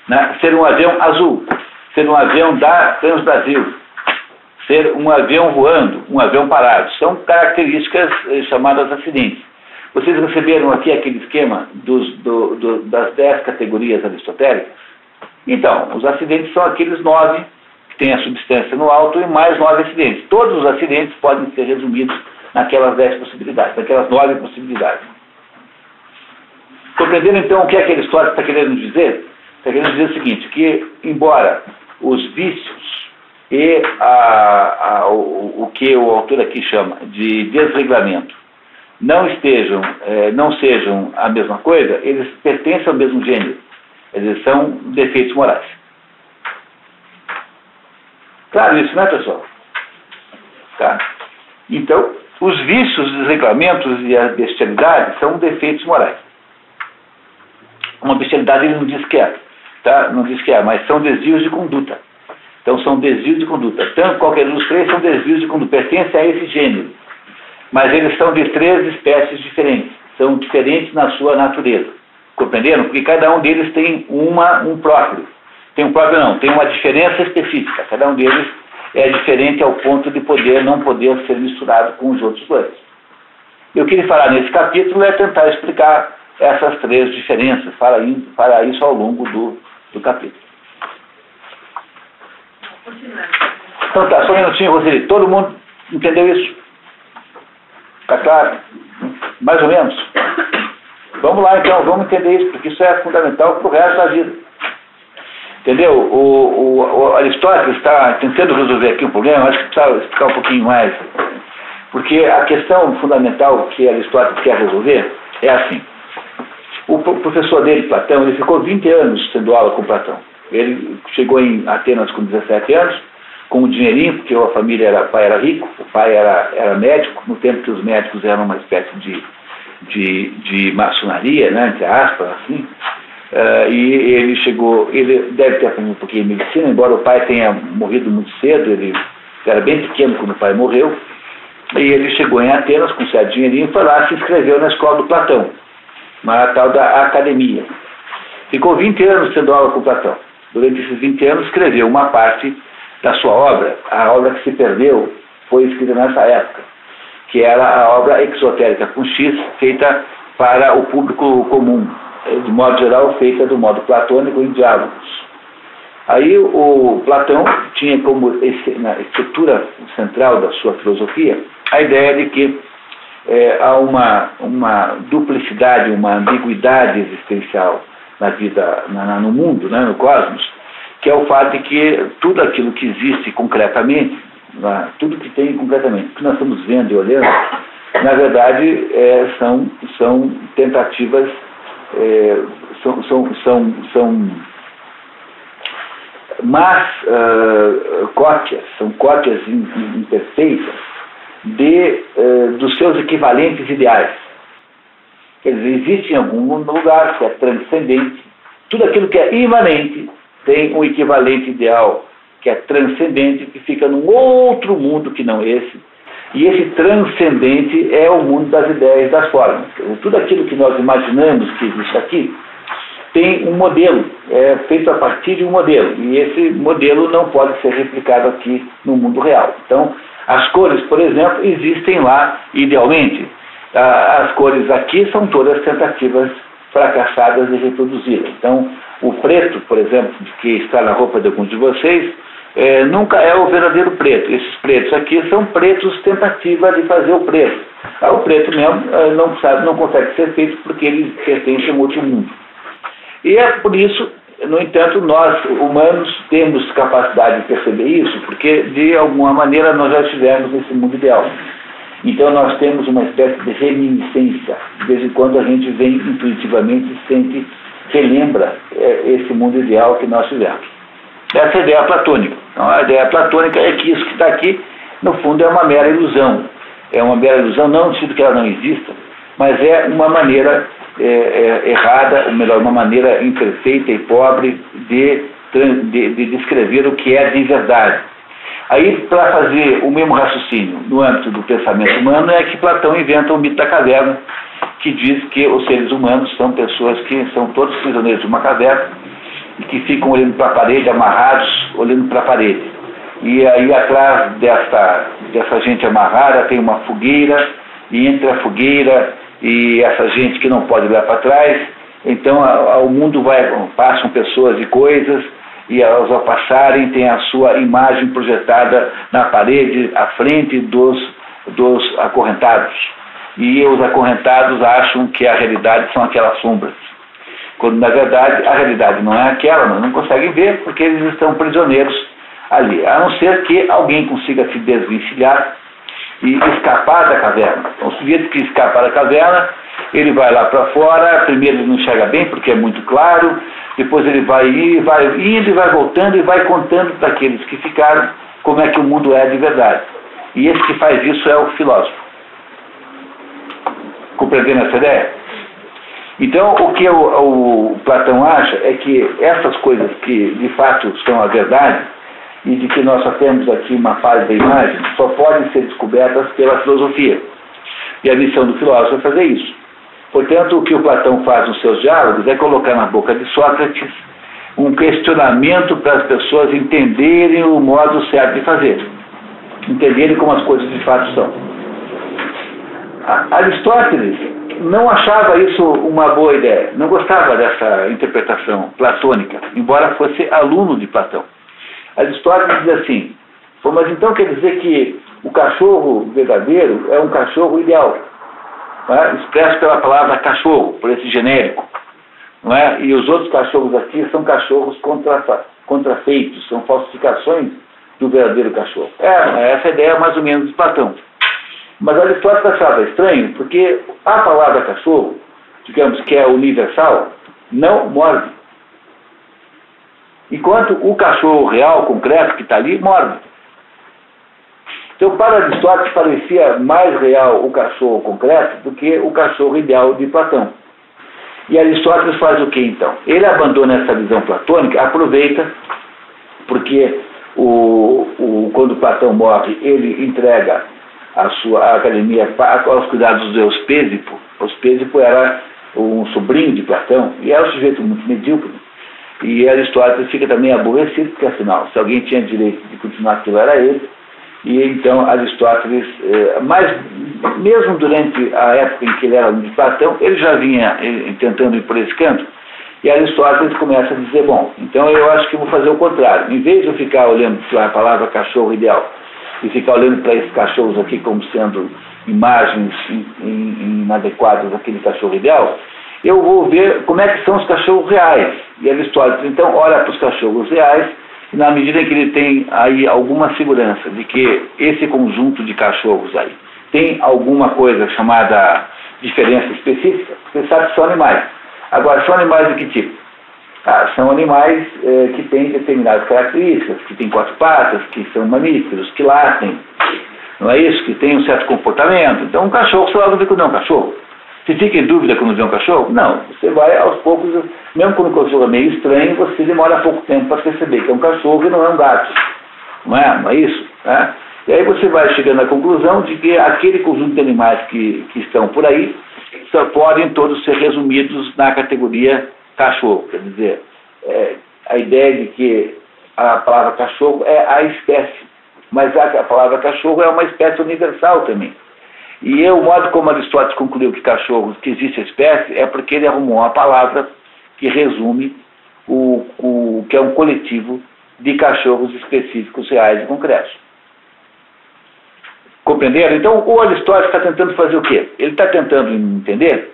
né? Ser um avião azul, ser um avião da Transbrasil, ser um avião voando, um avião parado. São características chamadas acidentes. Vocês receberam aqui aquele esquema das 10 categorias aristotélicas? Então, os acidentes são aqueles 9 que têm a substância no alto e mais 9 acidentes. Todos os acidentes podem ser resumidos naquelas 10 possibilidades, naquelas 9 possibilidades. Compreenderam então o que aquele histórico está querendo dizer? Está querendo dizer o seguinte, que embora os vícios e o que o autor aqui chama de desregramento não sejam a mesma coisa, eles pertencem ao mesmo gênero. Eles são defeitos morais. Claro isso, né, pessoal? Tá? Então, os vícios, os desregramentos e a bestialidade são defeitos morais. Uma bestialidade ele não diz que é, tá? Não diz que é, mas são desvios de conduta. Então são desvios de conduta. Tanto qualquer um dos três são desvios de conduta. Pertencem a esse gênero. Mas eles são de 3 espécies diferentes. São diferentes na sua natureza. Compreenderam? Porque cada um deles tem um próprio. Tem um próprio não, tem uma diferença específica. Cada um deles é diferente ao ponto de não poder ser misturado com os outros dois. E o que ele fará nesse capítulo é tentar explicar essas 3 diferenças. Fará isso ao longo do capítulo. Então tá, só um minutinho, Roseli. Todo mundo entendeu isso? Está claro? Mais ou menos? Vamos lá então, vamos entender isso, porque isso é fundamental para o resto da vida. Entendeu? O Aristóteles está tentando resolver aqui um problema, acho que precisa explicar um pouquinho mais. Porque a questão fundamental que Aristóteles quer resolver é assim. O professor dele, Platão, ele ficou 20 anos tendo aula com Platão. Ele chegou em Atenas com 17 anos, com um dinheirinho, porque a família, o pai era rico, o pai era médico, no tempo que os médicos eram uma espécie de maçonaria, né, entre aspas, assim. E ele deve ter aprendido um pouquinho de medicina, embora o pai tenha morrido muito cedo, ele era bem pequeno quando o pai morreu, e ele chegou em Atenas com um certo dinheirinho e foi lá, se inscreveu na escola do Platão, na tal da academia. Ficou 20 anos tendo aula com Platão. Durante esses 20 anos escreveu uma parte da sua obra, a obra que se perdeu foi escrita nessa época, que era a obra Exotérica com X, feita para o público comum, de modo geral feita do modo platônico em diálogos. Aí o Platão tinha como na estrutura central da sua filosofia a ideia de que há uma duplicidade, uma ambiguidade existencial na vida, no mundo, né, no cosmos, que é o fato de que tudo aquilo que existe concretamente, tudo que tem concretamente, que nós estamos vendo e olhando, na verdade são tentativas, são mas cópias, são cópias imperfeitas dos seus equivalentes ideais. Quer dizer, existe em algum lugar que é transcendente, tudo aquilo que é imanente tem um equivalente ideal que é transcendente, que fica num outro mundo que não esse, e esse transcendente é o mundo das ideias e das formas. Quer dizer, tudo aquilo que nós imaginamos que existe aqui tem um modelo, é feito a partir de um modelo, e esse modelo não pode ser replicado aqui no mundo real. Então, as cores, por exemplo, existem lá idealmente. As cores aqui são todas tentativas fracassadas de reproduzi-las. Então, o preto, por exemplo, que está na roupa de alguns de vocês, nunca é o verdadeiro preto. Esses pretos aqui são pretos tentativa de fazer o preto. O preto mesmo não consegue ser feito porque ele pertence a um outro mundo. E é por isso, no entanto, nós, humanos, temos capacidade de perceber isso, porque, de alguma maneira, nós já estivemos nesse mundo ideal. Então, nós temos uma espécie de reminiscência. De vez em quando, a gente vem intuitivamente, sente, relembra esse mundo ideal que nós tivemos. Essa é a ideia platônica. Então, a ideia platônica é que isso que está aqui, no fundo, é uma mera ilusão. É uma mera ilusão, não no sentido que ela não exista, mas é uma maneira errada, ou melhor, uma maneira imperfeita e pobre de descrever o que é de verdade. Aí, para fazer o mesmo raciocínio no âmbito do pensamento humano, é que Platão inventa o mito da caverna, que diz que os seres humanos são pessoas que são todos prisioneiros de uma caverna e que ficam olhando para a parede, amarrados, olhando para a parede. E aí, atrás dessa gente amarrada, tem uma fogueira, e entre a fogueira e essa gente que não pode olhar para trás, então o mundo passam pessoas e coisas, e elas, ao passarem, têm a sua imagem projetada na parede à frente dos acorrentados. E os acorrentados acham que a realidade são aquelas sombras, quando na verdade a realidade não é aquela, mas não conseguem ver porque eles estão prisioneiros ali, a não ser que alguém consiga se desvencilhar e escapar da caverna. Então, o sujeito que escapa da caverna, ele vai lá para fora, primeiro ele não enxerga bem porque é muito claro, depois ele vai indo e vai voltando e vai contando para aqueles que ficaram como é que o mundo é de verdade. E esse que faz isso é o filósofo. Compreendendo essa ideia? Então, o que o Platão acha é que essas coisas que de fato são a verdade, e de que nós só temos aqui uma fase da imagem, só podem ser descobertas pela filosofia. E a missão do filósofo é fazer isso. Portanto, o que o Platão faz nos seus diálogos é colocar na boca de Sócrates um questionamento para as pessoas entenderem o modo certo de fazer, entenderem como as coisas de fato são. Aristóteles não achava isso uma boa ideia, não gostava dessa interpretação platônica, embora fosse aluno de Platão. Aristóteles diz assim: mas então quer dizer que o cachorro verdadeiro é um cachorro ideal, não é? Expresso pela palavra cachorro, por esse genérico, não é? E os outros cachorros aqui são cachorros contrafeitos, são falsificações do verdadeiro cachorro. Essa ideia é mais ou menos de Platão. Mas Aristóteles achava estranho, porque a palavra cachorro, digamos que é universal, não morde. Enquanto o cachorro real, concreto, que está ali, morde. Então, para Aristóteles, parecia mais real o cachorro concreto do que o cachorro ideal de Platão. E Aristóteles faz o que, então? Ele abandona essa visão platônica, aproveita, porque quando Platão morre, ele entrega a academia aos cuidados de Euspésipo. Euspésipo era um sobrinho de Platão, e era um sujeito muito medíocre. E Aristóteles fica também aborrecido, porque afinal, se alguém tinha direito de continuar aquilo era ele, E então Aristóteles, mas mesmo durante a época em que ele era aluno de Platão, ele já vinha tentando ir por esse canto, e Aristóteles começa a dizer, bom, então eu acho que vou fazer o contrário. Em vez de eu ficar olhando para a palavra cachorro ideal e ficar olhando para esses cachorros aqui como sendo imagens inadequadas daquele cachorro ideal, eu vou ver como é que são os cachorros reais. E Aristóteles, então, olha para os cachorros reais, e na medida em que ele tem aí alguma segurança de que esse conjunto de cachorros aí tem alguma coisa chamada diferença específica, você sabe que são animais. Agora, são animais de que tipo? São animais que têm determinadas características, que têm 4 patas, que são mamíferos, que latem, não é isso? Que têm um certo comportamento. Então, um cachorro, você logo vê que não é um cachorro. Você fica em dúvida quando vê um cachorro? Não. Você vai aos poucos, mesmo quando o cachorro é meio estranho, você demora pouco tempo para perceber que é um cachorro e não é um gato. Não é isso? Né? E aí você vai chegando à conclusão de que aquele conjunto de animais que estão por aí só podem todos ser resumidos na categoria cachorro. Quer dizer, a ideia de que a palavra cachorro é a espécie, mas a palavra cachorro é uma espécie universal também. E o modo como Aristóteles concluiu que existe a espécie é porque ele arrumou uma palavra que resume o que é um coletivo de cachorros específicos, reais e concretos. Compreenderam? Então, o Aristóteles está tentando fazer o quê? Ele está tentando entender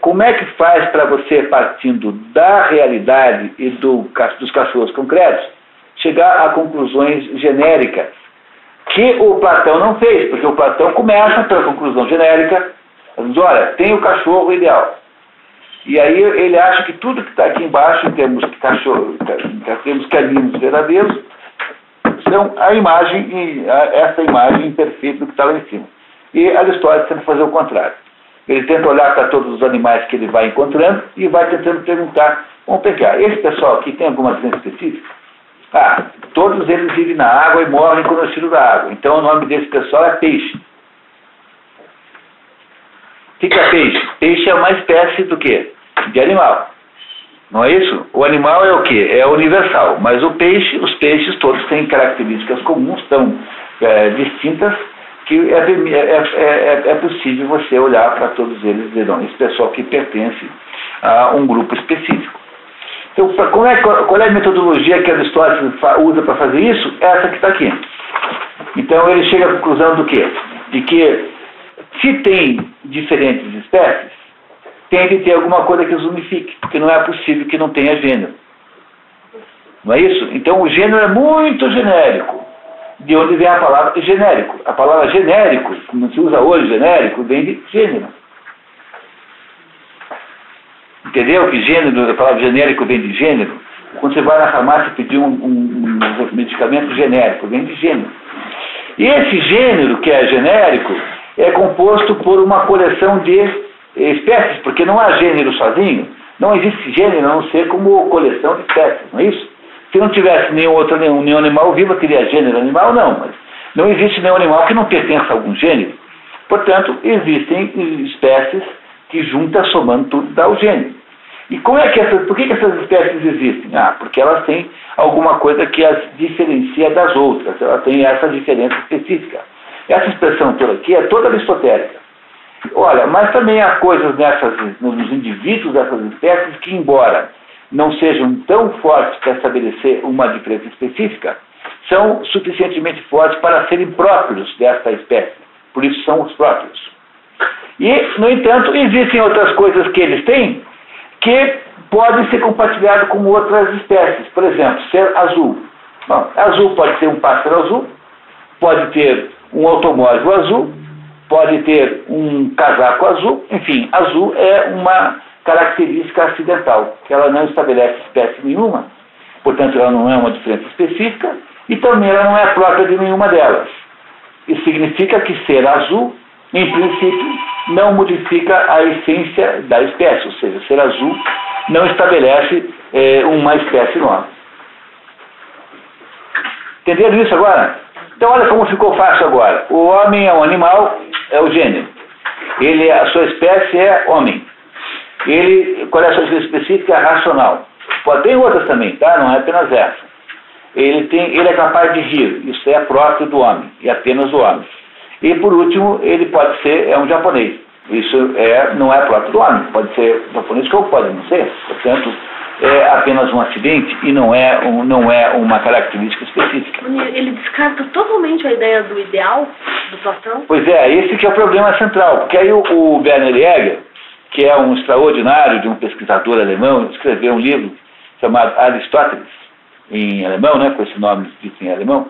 como é que faz para você, partindo da realidade e dos cachorros concretos, chegar a conclusões genéricas, que o Platão não fez, porque o Platão começa pela conclusão genérica, diz, olha, tem o cachorro ideal. E aí ele acha que tudo que está aqui embaixo, em termos de cachorro, em termos caninos verdadeiros, são a imagem, essa imagem imperfeita do que está lá em cima. E Aristóteles tenta fazer o contrário. Ele tenta olhar para todos os animais que ele vai encontrando e vai tentando perguntar, vamos pegar, esse pessoal aqui tem alguma doença específica? Todos eles vivem na água e morrem quando eu tiro da água. Então o nome desse pessoal é peixe. O que é peixe? Peixe é uma espécie do quê? De animal. Não é isso? O animal é o quê? É universal. Mas os peixes todos têm características comuns, tão distintas, que é possível você olhar para todos eles e dizer, não, esse pessoal que pertence a um grupo específico. Então, qual é a metodologia que Aristóteles usa para fazer isso? Essa que está aqui. Então, ele chega à conclusão do quê? De que, se tem diferentes espécies, tem que ter alguma coisa que os unifique, porque não é possível que não tenha gênero. Não é isso? Então, o gênero é muito genérico. De onde vem a palavra genérico? A palavra genérico, como se usa hoje genérico, vem de gênero. Entendeu que gênero, a palavra genérico vem de gênero? Quando você vai na farmácia pedir um medicamento genérico, vem de gênero. E esse gênero, que é genérico, é composto por uma coleção de espécies, porque não há gênero sozinho, não existe gênero a não ser como coleção de espécies, não é isso? Se não tivesse nenhum animal vivo, teria gênero animal? Não, mas não existe nenhum animal que não pertença a algum gênero. Portanto, existem espécies que juntas, somando tudo, dá o gênero. E por que essas espécies existem? Porque elas têm alguma coisa que as diferencia das outras, elas têm essa diferença específica. Essa expressão toda aqui é toda aristotélica. Olha, mas também há coisas nos indivíduos dessas espécies que, embora não sejam tão fortes para estabelecer uma diferença específica, são suficientemente fortes para serem próprios desta espécie. Por isso são os próprios. E, no entanto, existem outras coisas que eles têm que podem ser compartilhadas com outras espécies. Por exemplo, ser azul. Bom, azul pode ser um pássaro azul, pode ter um automóvel azul, pode ter um casaco azul, enfim, azul é uma característica acidental, que ela não estabelece espécie nenhuma, portanto ela não é uma diferença específica e também ela não é própria de nenhuma delas. Isso significa que ser azul, em princípio, não modifica a essência da espécie, ou seja, ser azul não estabelece uma espécie nova. Entenderam isso agora? Então olha como ficou fácil agora. O homem é um animal, é o gênero. A sua espécie é homem. Qual é a sua espécie específica? É racional. Tem outras também, tá? Não é apenas essa. ele é capaz de rir, isso é próprio do homem, e apenas do homem. E por último, ele pode ser um japonês, isso não é próprio do homem, pode ser japonês como pode não ser, portanto, é apenas um acidente e não é uma característica específica. Ele descarta totalmente a ideia do ideal do Platão? Pois é, esse que é o problema central, porque aí o Werner Jäger, que é um extraordinário de um pesquisador alemão, escreveu um livro chamado Aristóteles, em alemão, né, com esse nome dito em alemão,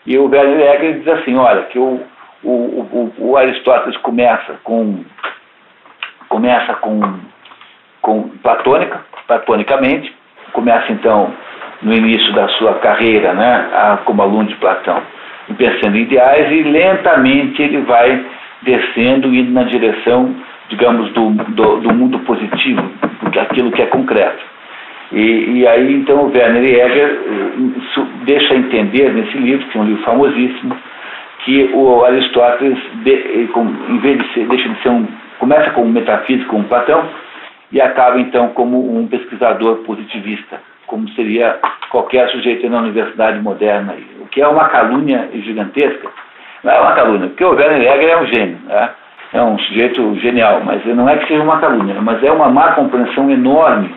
e o Werner Jäger diz assim, olha, que o Aristóteles começa platonicamente, começa então no início da sua carreira, né, como aluno de Platão, pensando em ideais, e lentamente ele vai descendo, indo na direção, digamos, do mundo positivo, aquilo que é concreto. E aí então o Werner Jäger deixa entender nesse livro, que é um livro famosíssimo, que o Aristóteles, em vez de ser, deixa de ser começa como metafísico, como Platão, e acaba então como um pesquisador positivista, como seria qualquer sujeito na universidade moderna, o que é uma calúnia gigantesca. Não é uma calúnia, porque o Werner Jäger é um gênio, né? É um sujeito genial, mas não é que seja uma calúnia, mas é uma má compreensão enorme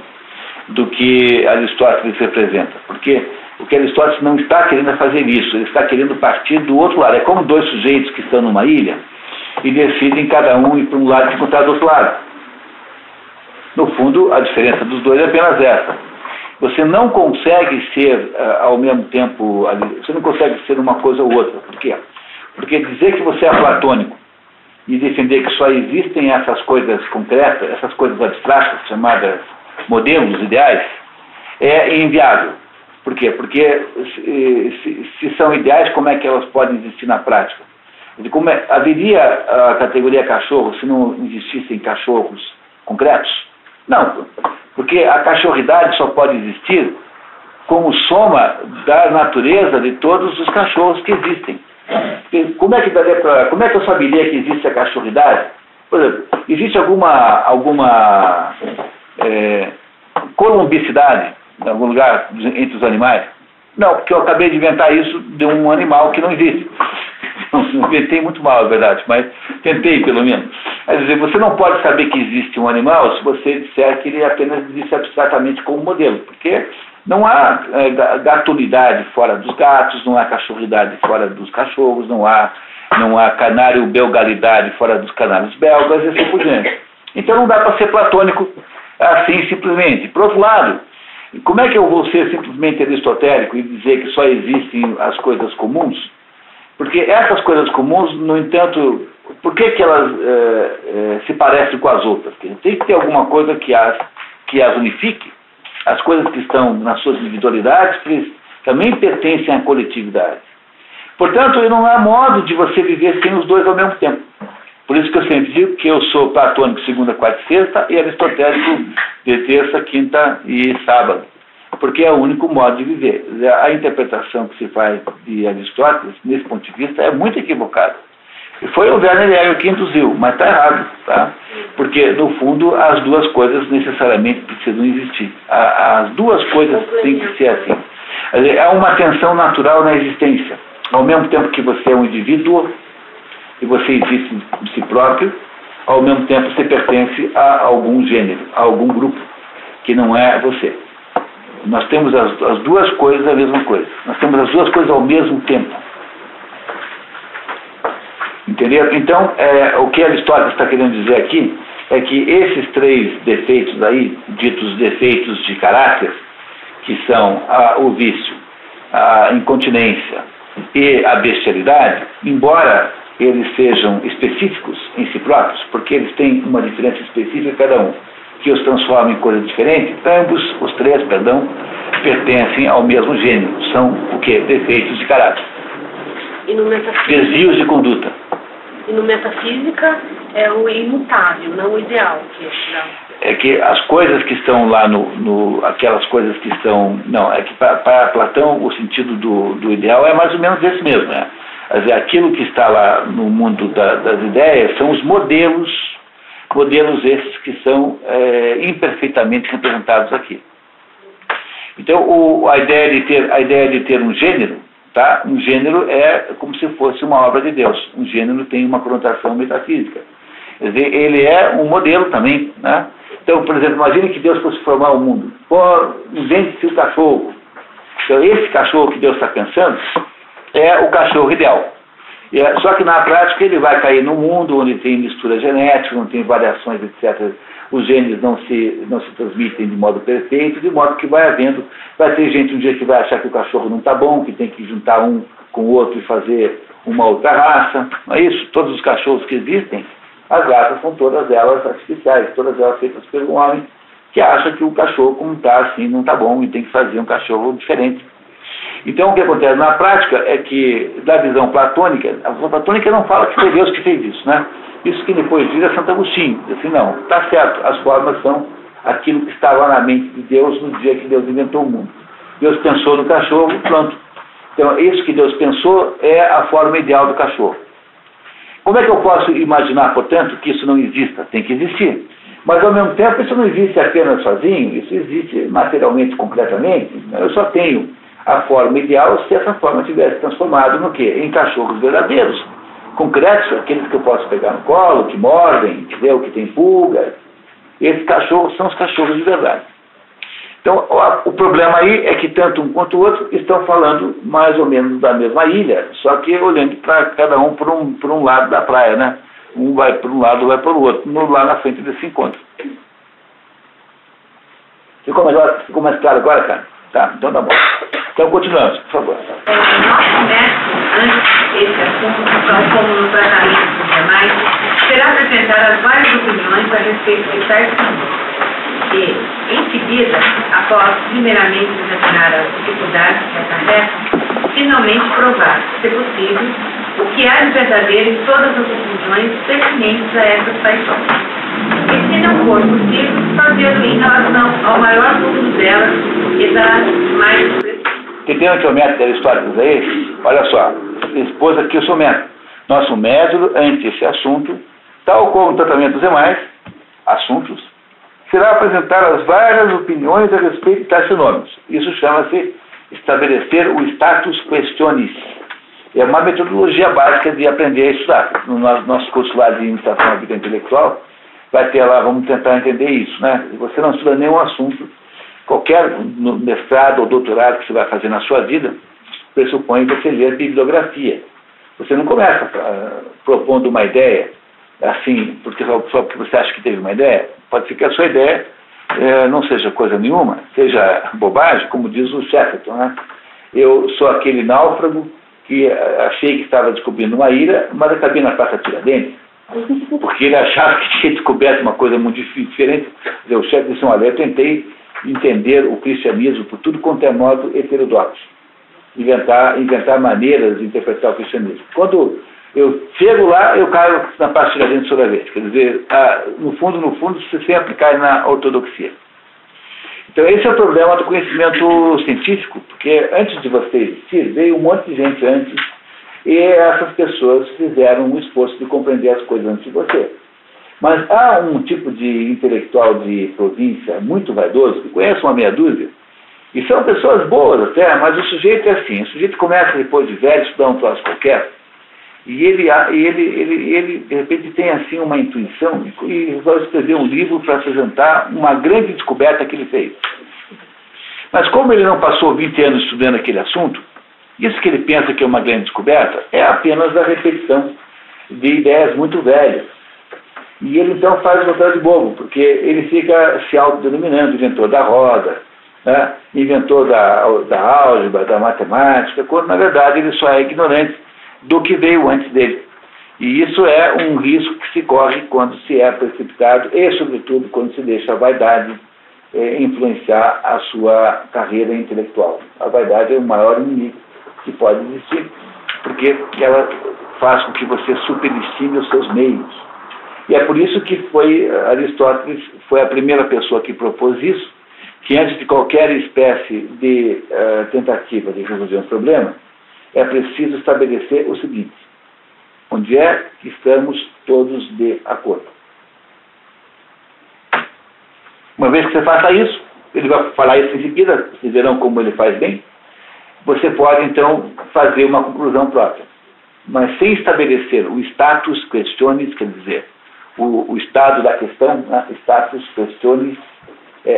do que Aristóteles representa, porque o que Aristóteles não está querendo é fazer isso, ele está querendo partir do outro lado. É como dois sujeitos que estão numa ilha e decidem cada um ir para um lado e encontrar do outro lado. No fundo, a diferença dos dois é apenas essa. Você não consegue ser ao mesmo tempo, você não consegue ser uma coisa ou outra. Por quê? Porque dizer que você é platônico e defender que só existem essas coisas concretas, essas coisas abstratas, chamadas modelos ideais, é inviável. Por quê? Porque se são ideais, como é que elas podem existir na prática? Haveria a categoria cachorro se não existissem cachorros concretos? Não, porque a cachorridade só pode existir como soma da natureza de todos os cachorros que existem. Como é que eu saberia que existe a cachorridade? Por exemplo, existe alguma columbicidade em algum lugar entre os animais? Não, porque eu acabei de inventar isso de um animal que não existe. Inventei muito mal, é verdade, mas tentei pelo menos. Quer dizer, você não pode saber que existe um animal se você disser que ele apenas existe abstratamente como modelo, porque não há gatulidade fora dos gatos, não há cachorridade fora dos cachorros, não há canário belgalidade fora dos canários belgas e assim por diante. Então não dá para ser platônico assim simplesmente. Por outro lado, como é que eu vou ser simplesmente aristotélico e dizer que só existem as coisas comuns? Porque essas coisas comuns, no entanto, por que elas se parecem com as outras? Tem que ter alguma coisa que as unifique. As coisas que estão nas suas individualidades também pertencem à coletividade. Portanto, não há modo de você viver sem os dois ao mesmo tempo. Por isso que eu sempre digo que eu sou platônico segunda, quarta e sexta e aristotélico de terça, quinta e sábado. Porque é o único modo de viver. A interpretação que se faz de Aristóteles, nesse ponto de vista, é muito equivocada. E foi o Werner Jäger que induziu, mas está errado, tá? Porque, no fundo, as duas coisas necessariamente precisam existir. As duas coisas têm que ser assim. É uma tensão natural na existência. Ao mesmo tempo que você é um indivíduo e você existe de si próprio, ao mesmo tempo você pertence a algum gênero, a algum grupo, que não é você. Nós temos as duas coisas a mesma coisa. Nós temos as duas coisas ao mesmo tempo. Entendeu? Então, o que Aristóteles está querendo dizer aqui é que esses três defeitos aí, ditos defeitos de caráter, que são o vício, a incontinência e a bestialidade, embora eles sejam específicos em si próprios, porque eles têm uma diferença específica cada um, que os transforma em coisas diferentes, os três, pertencem ao mesmo gênero. São o quê? Defeitos de caráter. E no metafísica, desvios de conduta. E no metafísica é o imutável, não o ideal. É que as coisas que estão lá aquelas coisas que estão... Não, é que para Platão o sentido do ideal é mais ou menos esse mesmo, né? Quer dizer, aquilo que está lá no mundo das ideias são os modelos esses que são imperfeitamente representados aqui. Então, a ideia de ter um gênero, tá? Um gênero é como se fosse uma obra de Deus. Um gênero tem uma conotação metafísica. Quer dizer, ele é um modelo também, né? Então, por exemplo, imagine que Deus fosse formar o mundo. Invente-se o cachorro. Então, esse cachorro que Deus está pensando é o cachorro ideal. Só que na prática ele vai cair num mundo onde tem mistura genética, onde tem variações, etc. Os genes não se transmitem de modo perfeito, de modo que vai ter gente um dia que vai achar que o cachorro não está bom, que tem que juntar um com o outro e fazer uma outra raça. Não é isso? Todos os cachorros que existem, as raças são todas elas artificiais, todas elas feitas pelo homem, que acha que o cachorro, como está assim, não está bom e tem que fazer um cachorro diferente. Então, o que acontece na prática é que, da visão platônica, a visão platônica não fala que foi Deus que fez isso, né? Isso que depois diz é Santo Agostinho. Diz assim, não, está certo, as formas são aquilo que estava na mente de Deus no dia que Deus inventou o mundo. Deus pensou no cachorro, pronto. Então, isso que Deus pensou é a forma ideal do cachorro. Como é que eu posso imaginar, portanto, que isso não exista? Tem que existir. Mas, ao mesmo tempo, isso não existe apenas sozinho, isso existe materialmente, concretamente. Eu só tenho a forma ideal se essa forma tivesse transformado no quê? Em cachorros verdadeiros, concretos, aqueles que eu posso pegar no colo, que mordem, entendeu? Que tem pulgas. Esses cachorros são os cachorros de verdade. Então, o problema aí é que tanto um quanto o outro estão falando mais ou menos da mesma ilha, só que olhando para cada um por um lado da praia, né? Um vai para um lado, vai para o outro, lá na frente desse encontro. Ficou mais claro agora, cara? Tá, então tá bom. Então continuamos, por favor. Nosso método, antes desse assunto, como no tratamento dos demais, será apresentar as várias opiniões a respeito de tais assuntos. E, em seguida, após primeiramente examinar as dificuldades da tarefa, finalmente provar, se possível, o que há de verdadeiro em todas as opiniões pertinentes a essas paixões. E se não for possível, fazê-lo em relação ao maior número delas e das mais precisas. Entendeu que é o método Aristóteles aí? Olha só, expôs aqui o seu método. Nosso método ante esse assunto, tal como o tratamento dos demais assuntos, será apresentar as várias opiniões a respeito de tais fenômenos. Isso chama-se estabelecer o status questionis. É uma metodologia básica de aprender a estudar. No nosso curso lá de imitação à vida intelectual, vai ter lá, vamos tentar entender isso, né? Você não estuda nenhum assunto, qualquer mestrado ou doutorado que você vai fazer na sua vida, pressupõe você ler bibliografia. Você não começa propondo uma ideia, assim, só porque você acha que teve uma ideia. Pode ser que a sua ideia não seja coisa nenhuma, seja bobagem, como diz o Chesterton, né? Eu sou aquele náufrago que achei que estava descobrindo uma ilha, mas acabei na Praça Tiradentes, porque ele achava que tinha descoberto uma coisa muito diferente. O Chesterton disse, olha, eu tentei entender o cristianismo por tudo quanto é modo heterodoxo, inventar maneiras de interpretar o cristianismo. Quando eu chego lá, eu caio na Praça Tiradentes toda vez. Quer dizer, no fundo, você sempre cai na ortodoxia. Então, esse é o problema do conhecimento científico, porque antes de você existir, veio um monte de gente antes, e essas pessoas fizeram um esforço de compreender as coisas antes de você. Mas há um tipo de intelectual de província muito vaidoso, que conhece uma meia dúzia, e são pessoas boas até, mas o sujeito é assim, o sujeito começa depois de velho, estudar um troço qualquer, e ele de repente tem assim uma intuição e resolve escrever um livro para apresentar uma grande descoberta que ele fez. Mas como ele não passou 20 anos estudando aquele assunto, isso que ele pensa que é uma grande descoberta é apenas a repetição de ideias muito velhas. E ele então faz o papel de bobo, porque ele fica se autodenominando inventor da roda, né? Inventor da álgebra, da matemática, quando na verdade ele só é ignorante do que veio antes dele. E isso é um risco que se corre quando se é precipitado e, sobretudo, quando se deixa a vaidade influenciar a sua carreira intelectual. A vaidade é o maior inimigo que pode existir, porque ela faz com que você superestime os seus meios. E é por isso que Aristóteles foi a primeira pessoa que propôs isso, que antes de qualquer espécie de tentativa de resolver um problema, é preciso estabelecer o seguinte: onde é que estamos todos de acordo? Uma vez que você faça isso, ele vai falar isso em seguida, vocês verão como ele faz bem, você pode, então, fazer uma conclusão própria. Mas sem estabelecer o status questionis, quer dizer, o estado da questão, né? Status questionis,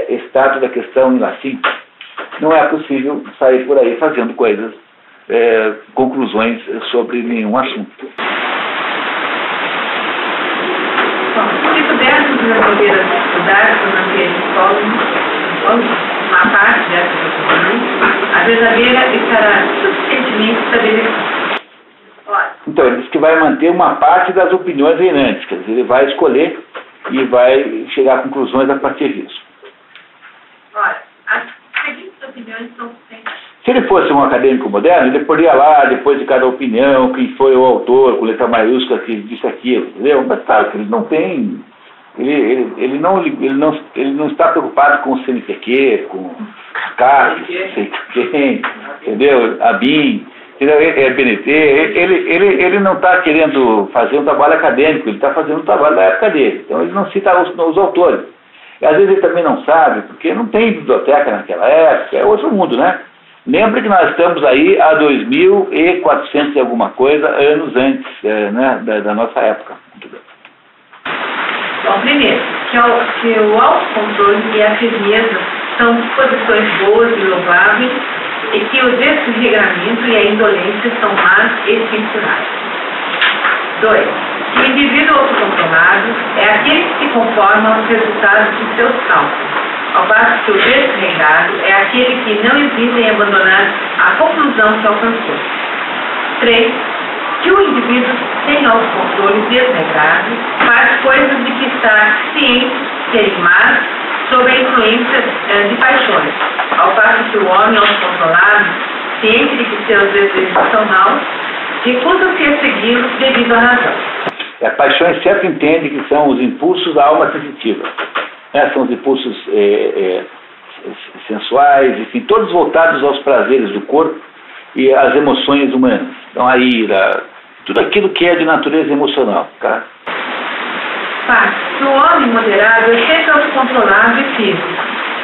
estado da questão em latim, não é possível sair por aí fazendo coisas, conclusões sobre nenhum assunto. Bom, se pudermos resolver as dificuldades do materialismo, uma parte dessas opiniões, a verdadeira estará suficientemente estabelecida. Então, ele diz que vai manter uma parte das opiniões reinantes, quer dizer, ele vai escolher e vai chegar a conclusões a partir disso. Ora, as seguintes opiniões são sempre... Se ele fosse um acadêmico moderno, ele poderia lá, depois de cada opinião, quem foi o autor, com letra maiúscula, que disse aquilo, entendeu? Mas claro que ele não tem... Ele não está preocupado com o CNPq, com CAC, sei quem, entendeu? ABIN, BNT, ele não está querendo fazer um trabalho acadêmico, ele está fazendo um trabalho da época dele. Então ele não cita os autores. E às vezes ele também não sabe, porque não tem biblioteca naquela época, é outro mundo, né? Lembre que nós estamos aí a 2.400 e alguma coisa anos antes né, da nossa época. Bom, primeiro, que o autocontrole e a firmeza são disposições boas e louváveis e que o desregramento e a indolência são más e censuráveis. 2. Que o indivíduo autocontrolado é aquele que se conforma aos resultados de seus cálculos, ao passo que o desregrado é aquele que não hesita em abandonar a conclusão que alcançou. 3. Que o indivíduo sem autocontrole desregrado faz coisas de que está ciente de serem más sob a influência de paixões, ao passo que o homem autocontrolado, ciente de que seus desejos são maus, recusa-se a segui-los devido à razão. A paixões sempre entende que são os impulsos da alma sensitiva. São os impulsos sensuais, enfim, todos voltados aos prazeres do corpo e às emoções humanas. Então a ira, tudo aquilo que é de natureza emocional. Tá? Que o homem moderado é sempre autocontrolado e firme,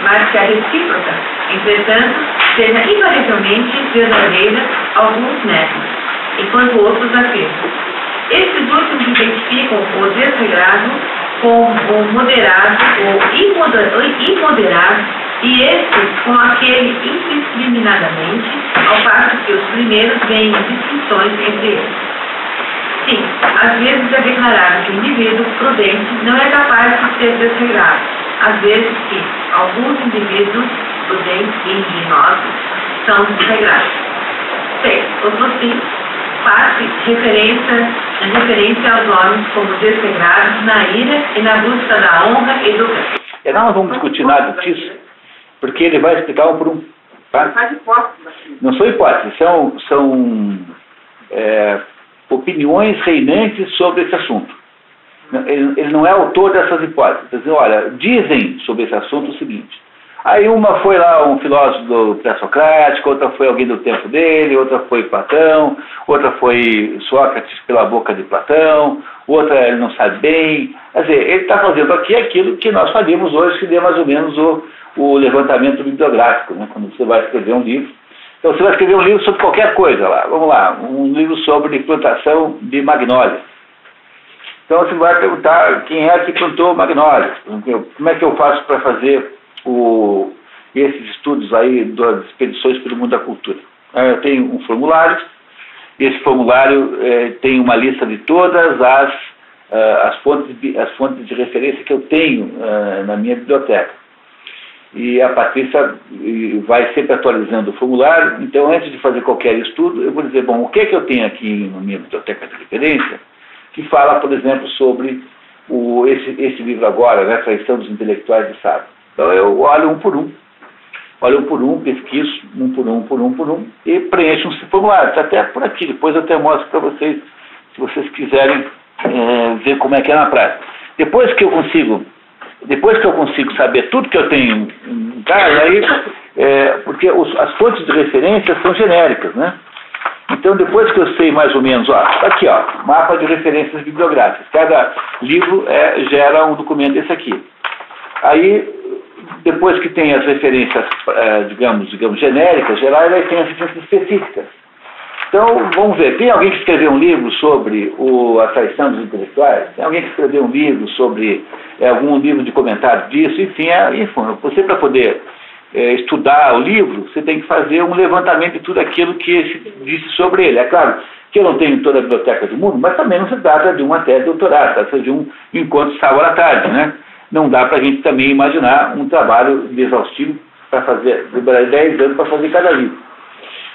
mas que a recíproca, entretanto, seja invariavelmente verdadeira alguns negam, enquanto outros afirmam. Esses últimos identificam o desregrado com o moderado ou imoderado e estes com aquele indiscriminadamente, ao passo que os primeiros veem distinções entre eles. Sim, às vezes é declarado que o indivíduo prudente não é capaz de ser desregrado, às vezes que alguns indivíduos prudentes e engenhosos são desregrados. 6. Outro sim, faz referência aos homens como desregrados na ira e na busca da honra e do bem. Nós não vamos discutir nada disso, porque ele vai explicar um por um. Tá? Não são hipóteses, são opiniões reinantes sobre esse assunto. Ele não é autor dessas hipóteses. Quer dizer, olha, dizem sobre esse assunto o seguinte. Aí uma foi lá um filósofo do pré-socrático, outra foi alguém do tempo dele, outra foi Platão, outra foi Sócrates pela boca de Platão, outra ele não sabe bem. Quer dizer, ele está fazendo aqui aquilo que nós faríamos hoje, que seria mais ou menos o levantamento bibliográfico, né? Quando você vai escrever um livro. Então você vai escrever um livro sobre qualquer coisa lá. Vamos lá, um livro sobre plantação de magnólias. Então você vai perguntar quem é que plantou magnólias. Como é que eu faço para fazer esses estudos aí das expedições pelo mundo da cultura? Eu tenho um formulário. Esse formulário tem uma lista de todas as fontes de referência que eu tenho na minha biblioteca. E a Patrícia vai sempre atualizando o formulário. Então, antes de fazer qualquer estudo, eu vou dizer, bom, o que é que eu tenho aqui na minha biblioteca de referência que fala, por exemplo, sobre esse livro agora, né, Traição dos Intelectuais de Sábio. Então, eu olho um por um, pesquiso um por um, e preencho um formulário. Está até por aqui, depois eu até mostro para vocês, se vocês quiserem ver como é que é na prática. Depois que eu consigo saber tudo que eu tenho em casa, aí, porque as fontes de referência são genéricas, né? Então, depois que eu sei mais ou menos, aqui, mapa de referências bibliográficas. Cada livro gera um documento desse aqui. Aí, depois que tem as referências, digamos, genéricas, gerais, aí tem as referências específicas. Então, vamos ver, tem alguém que escreveu um livro sobre a traição dos intelectuais? Tem alguém que escreveu um livro sobre algum livro de comentário disso? Enfim, você para poder estudar o livro, você tem que fazer um levantamento de tudo aquilo que se disse sobre ele. É claro que eu não tenho toda a biblioteca do mundo, mas também não se trata de uma tese de doutorado, trata de um encontro de sábado à tarde, né? Não dá para a gente também imaginar um trabalho exaustivo para fazer, demorar 10 anos para fazer cada livro.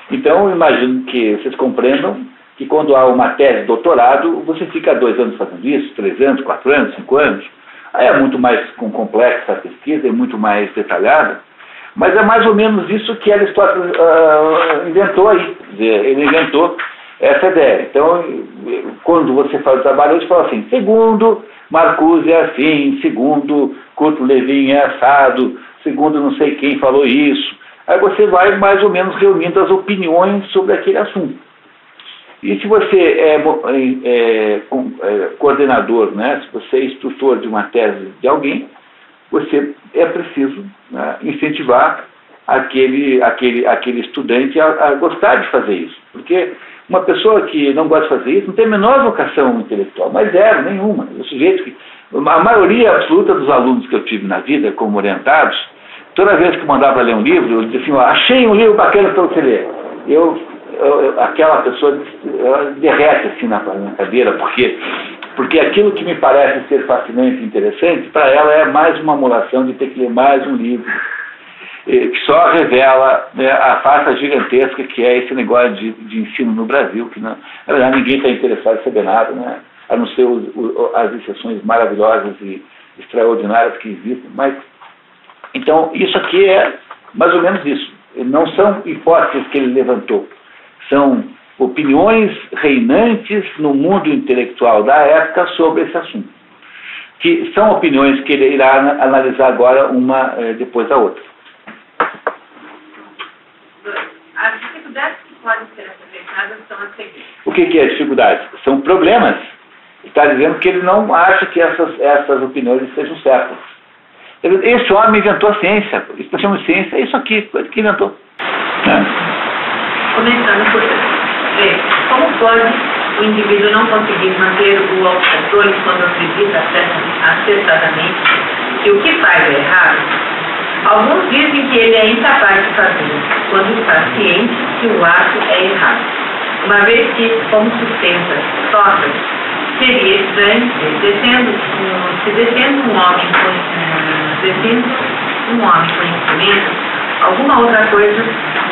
Então, eu imagino que vocês compreendam que quando há uma tese de doutorado, você fica 2 anos fazendo isso, 3 anos, 4 anos, 5 anos. Aí é muito mais complexa a pesquisa, é muito mais detalhada, mas é mais ou menos isso que Aristóteles inventou aí. Quer dizer, ele inventou essa ideia. Então, quando você faz o trabalho, você fala assim, segundo Marcuse é assim, segundo Curto Levin é assado, segundo não sei quem falou isso. Aí você vai mais ou menos reunindo as opiniões sobre aquele assunto. E se você é coordenador, né, se você é instrutor de uma tese de alguém, você é preciso, né, incentivar aquele estudante a gostar de fazer isso. Porque uma pessoa que não gosta de fazer isso não tem a menor vocação intelectual, mas zero, nenhuma. O sujeito que, a maioria absoluta dos alunos que eu tive na vida como orientados, toda vez que eu mandava ler um livro, eu dizia assim, achei um livro bacana para você ler. Aquela pessoa ela derrete assim na cadeira, porque aquilo que me parece ser fascinante e interessante, para ela é mais uma amolação de ter que ler mais um livro, que só revela, né, a farsa gigantesca que é esse negócio de ensino no Brasil, que na verdade ninguém está interessado em saber nada, né, a não ser as exceções maravilhosas e extraordinárias que existem, mas então, isso aqui é mais ou menos isso. Não são hipóteses que ele levantou. São opiniões reinantes no mundo intelectual da época sobre esse assunto. Que são opiniões que ele irá analisar agora, uma depois da outra. As dificuldades que podem ser apresentadas são as seguintes. O que é dificuldades? São problemas. Está dizendo que ele não acha que essas opiniões sejam certas. Esse homem inventou a ciência. Isso que nós chamamos de ciência, é isso aqui, coisa que inventou. Começando por como pode o indivíduo não conseguir manter o autocontrole quando acredita acertadamente que o que faz é errado? Alguns dizem que ele é incapaz de fazê-lo, quando está ciente que o ato é errado. Uma vez que, como sustenta Sócrates, seria estranho se descendo um homem com instrumento, alguma outra coisa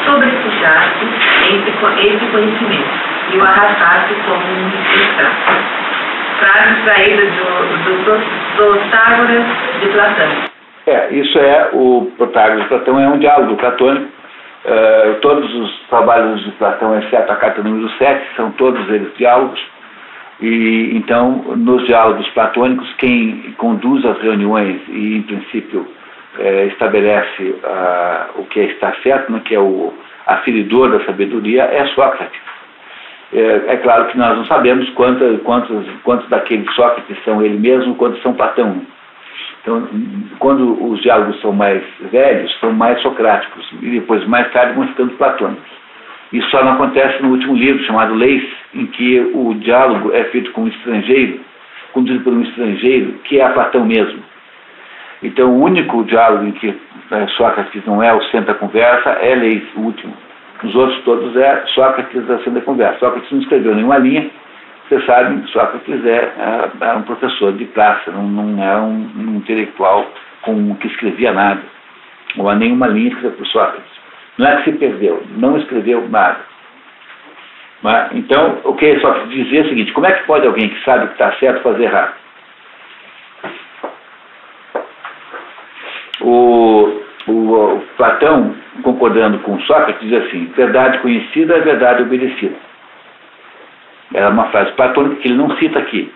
sobrepujasse esse conhecimento e o arrastasse como um escravo. Frase extraída do Protágoras de Platão. Isso é o Protágoras de Platão, é um diálogo platônico. Todos os trabalhos de Platão, exceto a carta número 7, são todos eles diálogos. E então, nos diálogos platônicos, quem conduz as reuniões e, em princípio, estabelece o que está certo, né, que é o aferidor da sabedoria, é Sócrates. É claro que nós não sabemos quantos daqueles Sócrates são ele mesmo, quantos são Platão. Então, quando os diálogos são mais velhos, são mais socráticos, e depois, mais tarde, vão ficando platônicos. Isso só não acontece no último livro, chamado Leis, em que o diálogo é feito com um estrangeiro, conduzido por um estrangeiro, que é Platão mesmo. Então, o único diálogo em que Sócrates não é o centro da conversa é Leis, o último. Os outros todos é Sócrates o centro da conversa. Sócrates não escreveu nenhuma linha. Vocês sabem, Sócrates é um professor de praça, não é um intelectual que escrevia nada. Não há nenhuma linha escrita por Sócrates. Não é que se perdeu, não escreveu nada. Mas, então, o que Sócrates dizia é o seguinte: como é que pode alguém que sabe o que está certo fazer errado? O Platão, concordando com Sócrates, diz assim: verdade conhecida é verdade obedecida. É uma frase platônica que ele não cita aqui,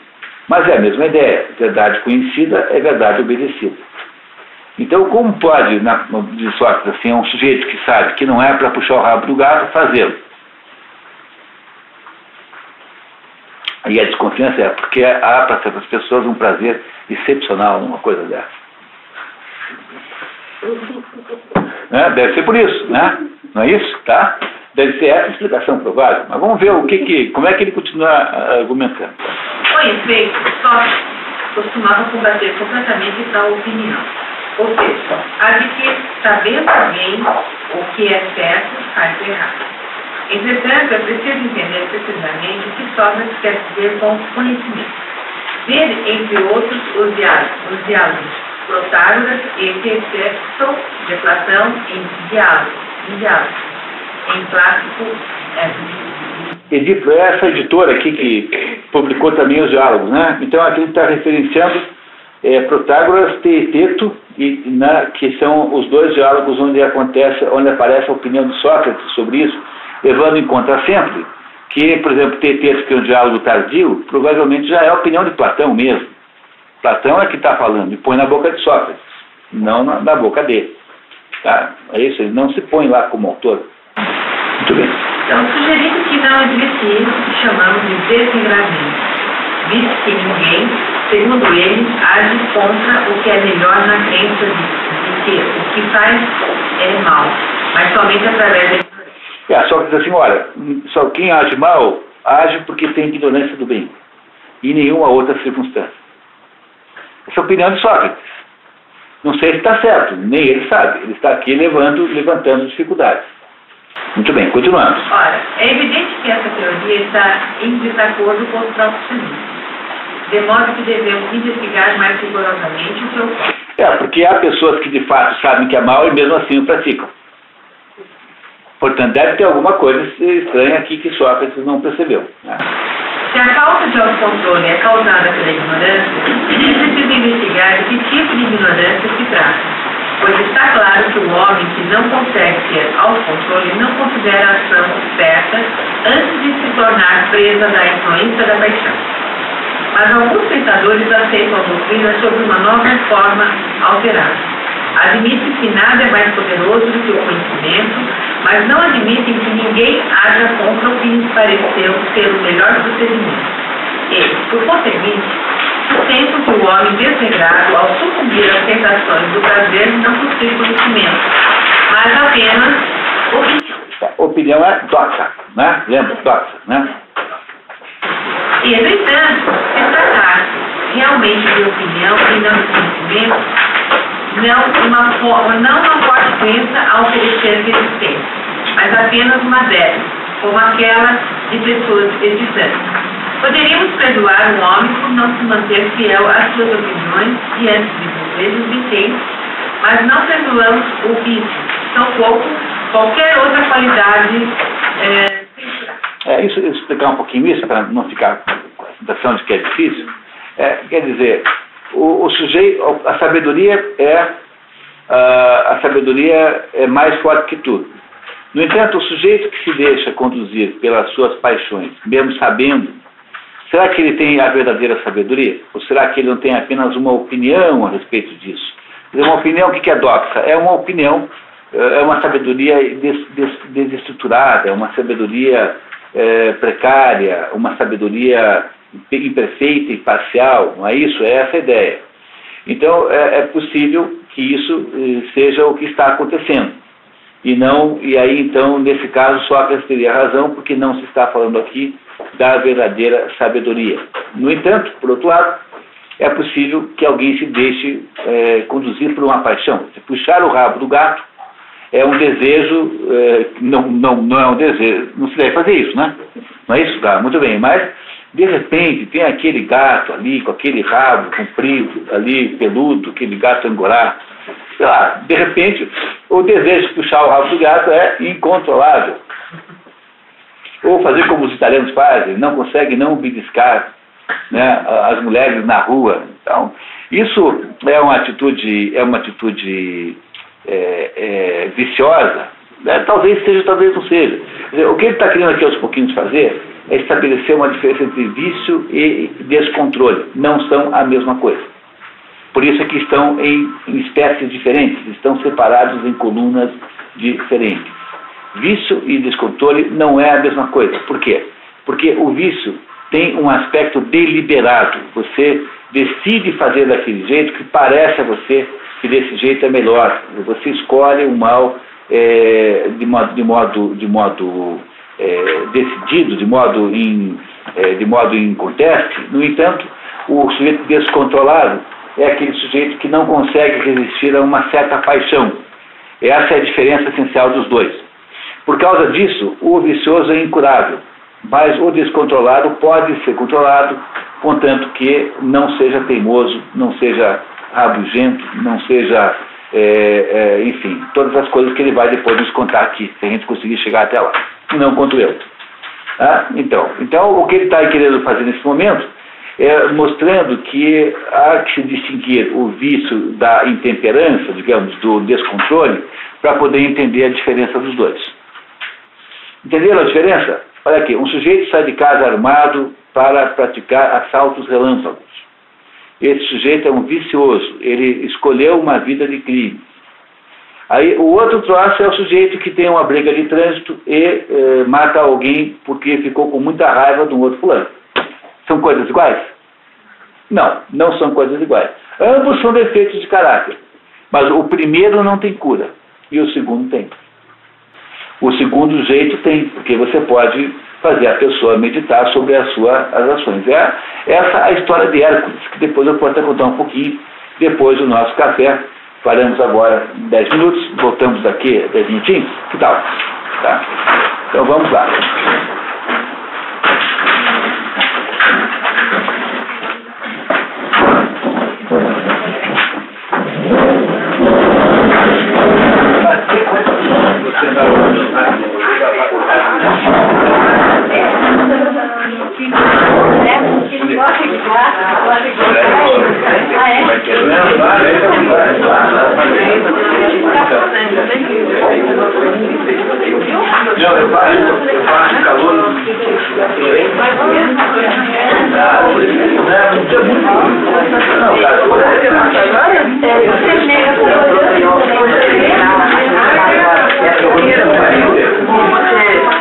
mas é a mesma ideia: verdade conhecida é verdade obedecida. Então, como pode, diz Sócrates, assim, um sujeito que sabe que não é para puxar o rabo do gato, fazê-lo? E a desconfiança é porque há para certas pessoas um prazer excepcional numa coisa dessa. Né? Deve ser por isso, né? Não é isso? Tá? Deve ser essa a explicação provável. Mas vamos ver como é que ele continua argumentando. Com efeito, Sócrates costumava combater completamente tal opinião. Ou seja, a de que, sabendo alguém o que é certo, faz errado. Entretanto, é preciso entender precisamente o que Sócrates quer dizer com conhecimento. Ver, entre outros, os diálogos Protágoras e Texto de Platão em diálogo, em clássico Edipo é essa editora aqui que publicou também os diálogos, né? Então aqui ele está referenciando Protágoras e Teto, que são os dois diálogos onde aparece a opinião de Sócrates sobre isso, levando em conta sempre que, por exemplo, Teto, que é um diálogo tardio, provavelmente já é a opinião de Platão mesmo. Platão é que está falando e põe na boca de Sócrates, não na boca dele. Tá? É isso, ele não se põe lá como autor. Muito bem. Então, sugerindo que não existe isso que chamamos de desengramento, visto que ninguém, segundo ele, age contra o que é melhor na crença de que o que faz é mal, mas somente através da ignorância. Só que diz assim, olha, só quem age mal, age porque tem ignorância do bem, e nenhuma outra circunstância. Essa é a opinião de Sócrates. Não sei se está certo, nem ele sabe. Ele está aqui levantando dificuldades. Muito bem, continuamos. Ora, é evidente que essa teoria está em desacordo com os próprios cientistas, de modo que devemos investigar mais rigorosamente o que ocorre. Porque há pessoas que de fato sabem que é mal e mesmo assim o praticam. Portanto, deve ter alguma coisa estranha aqui que Sócrates não percebeu. Né? Se a falta de autocontrole é causada pela ignorância, é preciso investigar de que tipo de ignorância se trata, pois está claro que o homem que não consegue ter autocontrole não considera a ação certa antes de se tornar presa da influência da paixão. Mas alguns pensadores aceitam a doutrina sob uma nova forma alterada. Admitem que nada é mais poderoso do que o conhecimento, mas não admitem que ninguém haja contra o que lhes pareceu ser o melhor procedimento. E, por conseguinte, sustentam que o homem desregrado, ao sucumbir às tentações do prazer, não possui conhecimento, mas apenas opinião. Opinião é doxa, né? Lembra? Doxa, né? E, no entanto, se tratar realmente de opinião e não de conhecimento, não uma forte crença a oferecer resistência, mas apenas uma delas, como aquela de pessoas distantes. Poderíamos perdoar um homem por não se manter fiel às suas opiniões diante de desejos vicientes, mas não perdoamos o vício, tampouco qualquer outra qualidade censurável. Isso, explicar um pouquinho isso, para não ficar com a sensação de que é difícil. Quer dizer, o sujeito, a sabedoria é mais forte que tudo. No entanto, o sujeito que se deixa conduzir pelas suas paixões, mesmo sabendo, será que ele tem a verdadeira sabedoria? Ou será que ele não tem apenas uma opinião a respeito disso? Uma opinião, o que é doxa? É uma opinião, é uma sabedoria desestruturada, é uma sabedoria precária, uma sabedoria imperfeita e parcial, não é isso? É essa a ideia. Então, é possível que isso seja o que está acontecendo. E aí, então, nesse caso, Sócrates teria razão, porque não se está falando aqui da verdadeira sabedoria. No entanto, por outro lado, é possível que alguém se deixe conduzir por uma paixão. Se puxar o rabo do gato é um desejo, não é um desejo, não se deve fazer isso, né? Não é isso? Tá, muito bem, mas de repente tem aquele gato ali, com aquele rabo comprido, ali, peludo, aquele gato angorá. Sei lá, de repente, o desejo de puxar o rabo do gato é incontrolável. Ou fazer como os italianos fazem, não conseguem não beliscar, né, as mulheres na rua. Então, isso é uma atitude viciosa, né? Talvez seja, talvez não seja. Quer dizer, o que ele está querendo aqui aos pouquinhos fazer é estabelecer uma diferença entre vício e descontrole. Não são a mesma coisa. Por isso é que estão em espécies diferentes, estão separados em colunas diferentes. Vício e descontrole não é a mesma coisa. Por quê? Porque o vício tem um aspecto deliberado. Você decide fazer daquele jeito que parece a você que desse jeito é melhor. Você escolhe o mal de modo decidido, de modo inconteste. No entanto, o sujeito descontrolado é aquele sujeito que não consegue resistir a uma certa paixão. Essa é a diferença essencial dos dois. Por causa disso, o vicioso é incurável, mas o descontrolado pode ser controlado, contanto que não seja teimoso, não seja rabugento, não seja, enfim, todas as coisas que ele vai depois nos contar aqui, se a gente conseguir chegar até lá. Não quanto eu. Ah, então, o que ele está querendo fazer nesse momento é mostrando que há que se distinguir o vício da intemperança, digamos, do descontrole, para poder entender a diferença dos dois. Entenderam a diferença? Olha aqui, um sujeito sai de casa armado para praticar assaltos relâmpagos. Esse sujeito é um vicioso, ele escolheu uma vida de crime. Aí o outro troço é o sujeito que tem uma briga de trânsito e mata alguém porque ficou com muita raiva de um outro fulano. São coisas iguais? Não, não são coisas iguais. Ambos são defeitos de caráter, mas o primeiro não tem cura e o segundo tem. O segundo jeito tem, porque você pode fazer a pessoa meditar sobre as ações. Essa é a história de Hércules, que depois eu posso até contar um pouquinho, depois do nosso café. Faremos agora 10 minutos, voltamos daqui 10 minutinhos, que tal? Tá? Então vamos lá. Não, eu faço calor.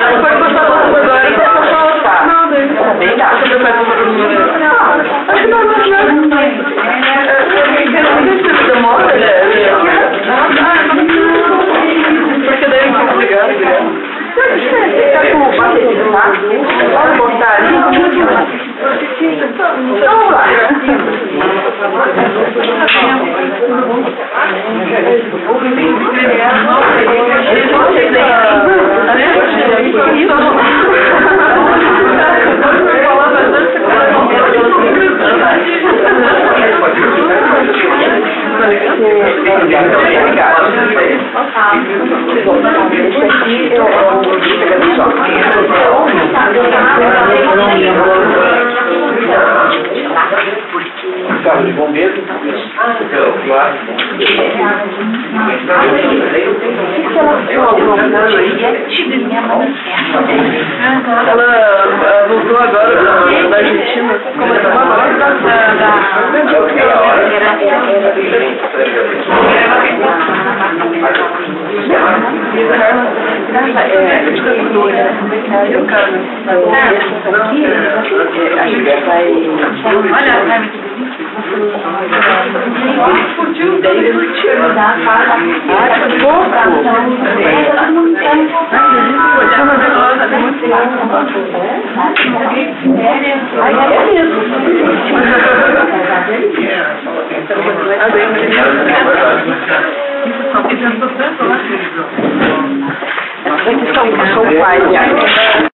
Não, cara, carro de bombeiro. Ela voltou agora da Argentina. Começou agora são pais.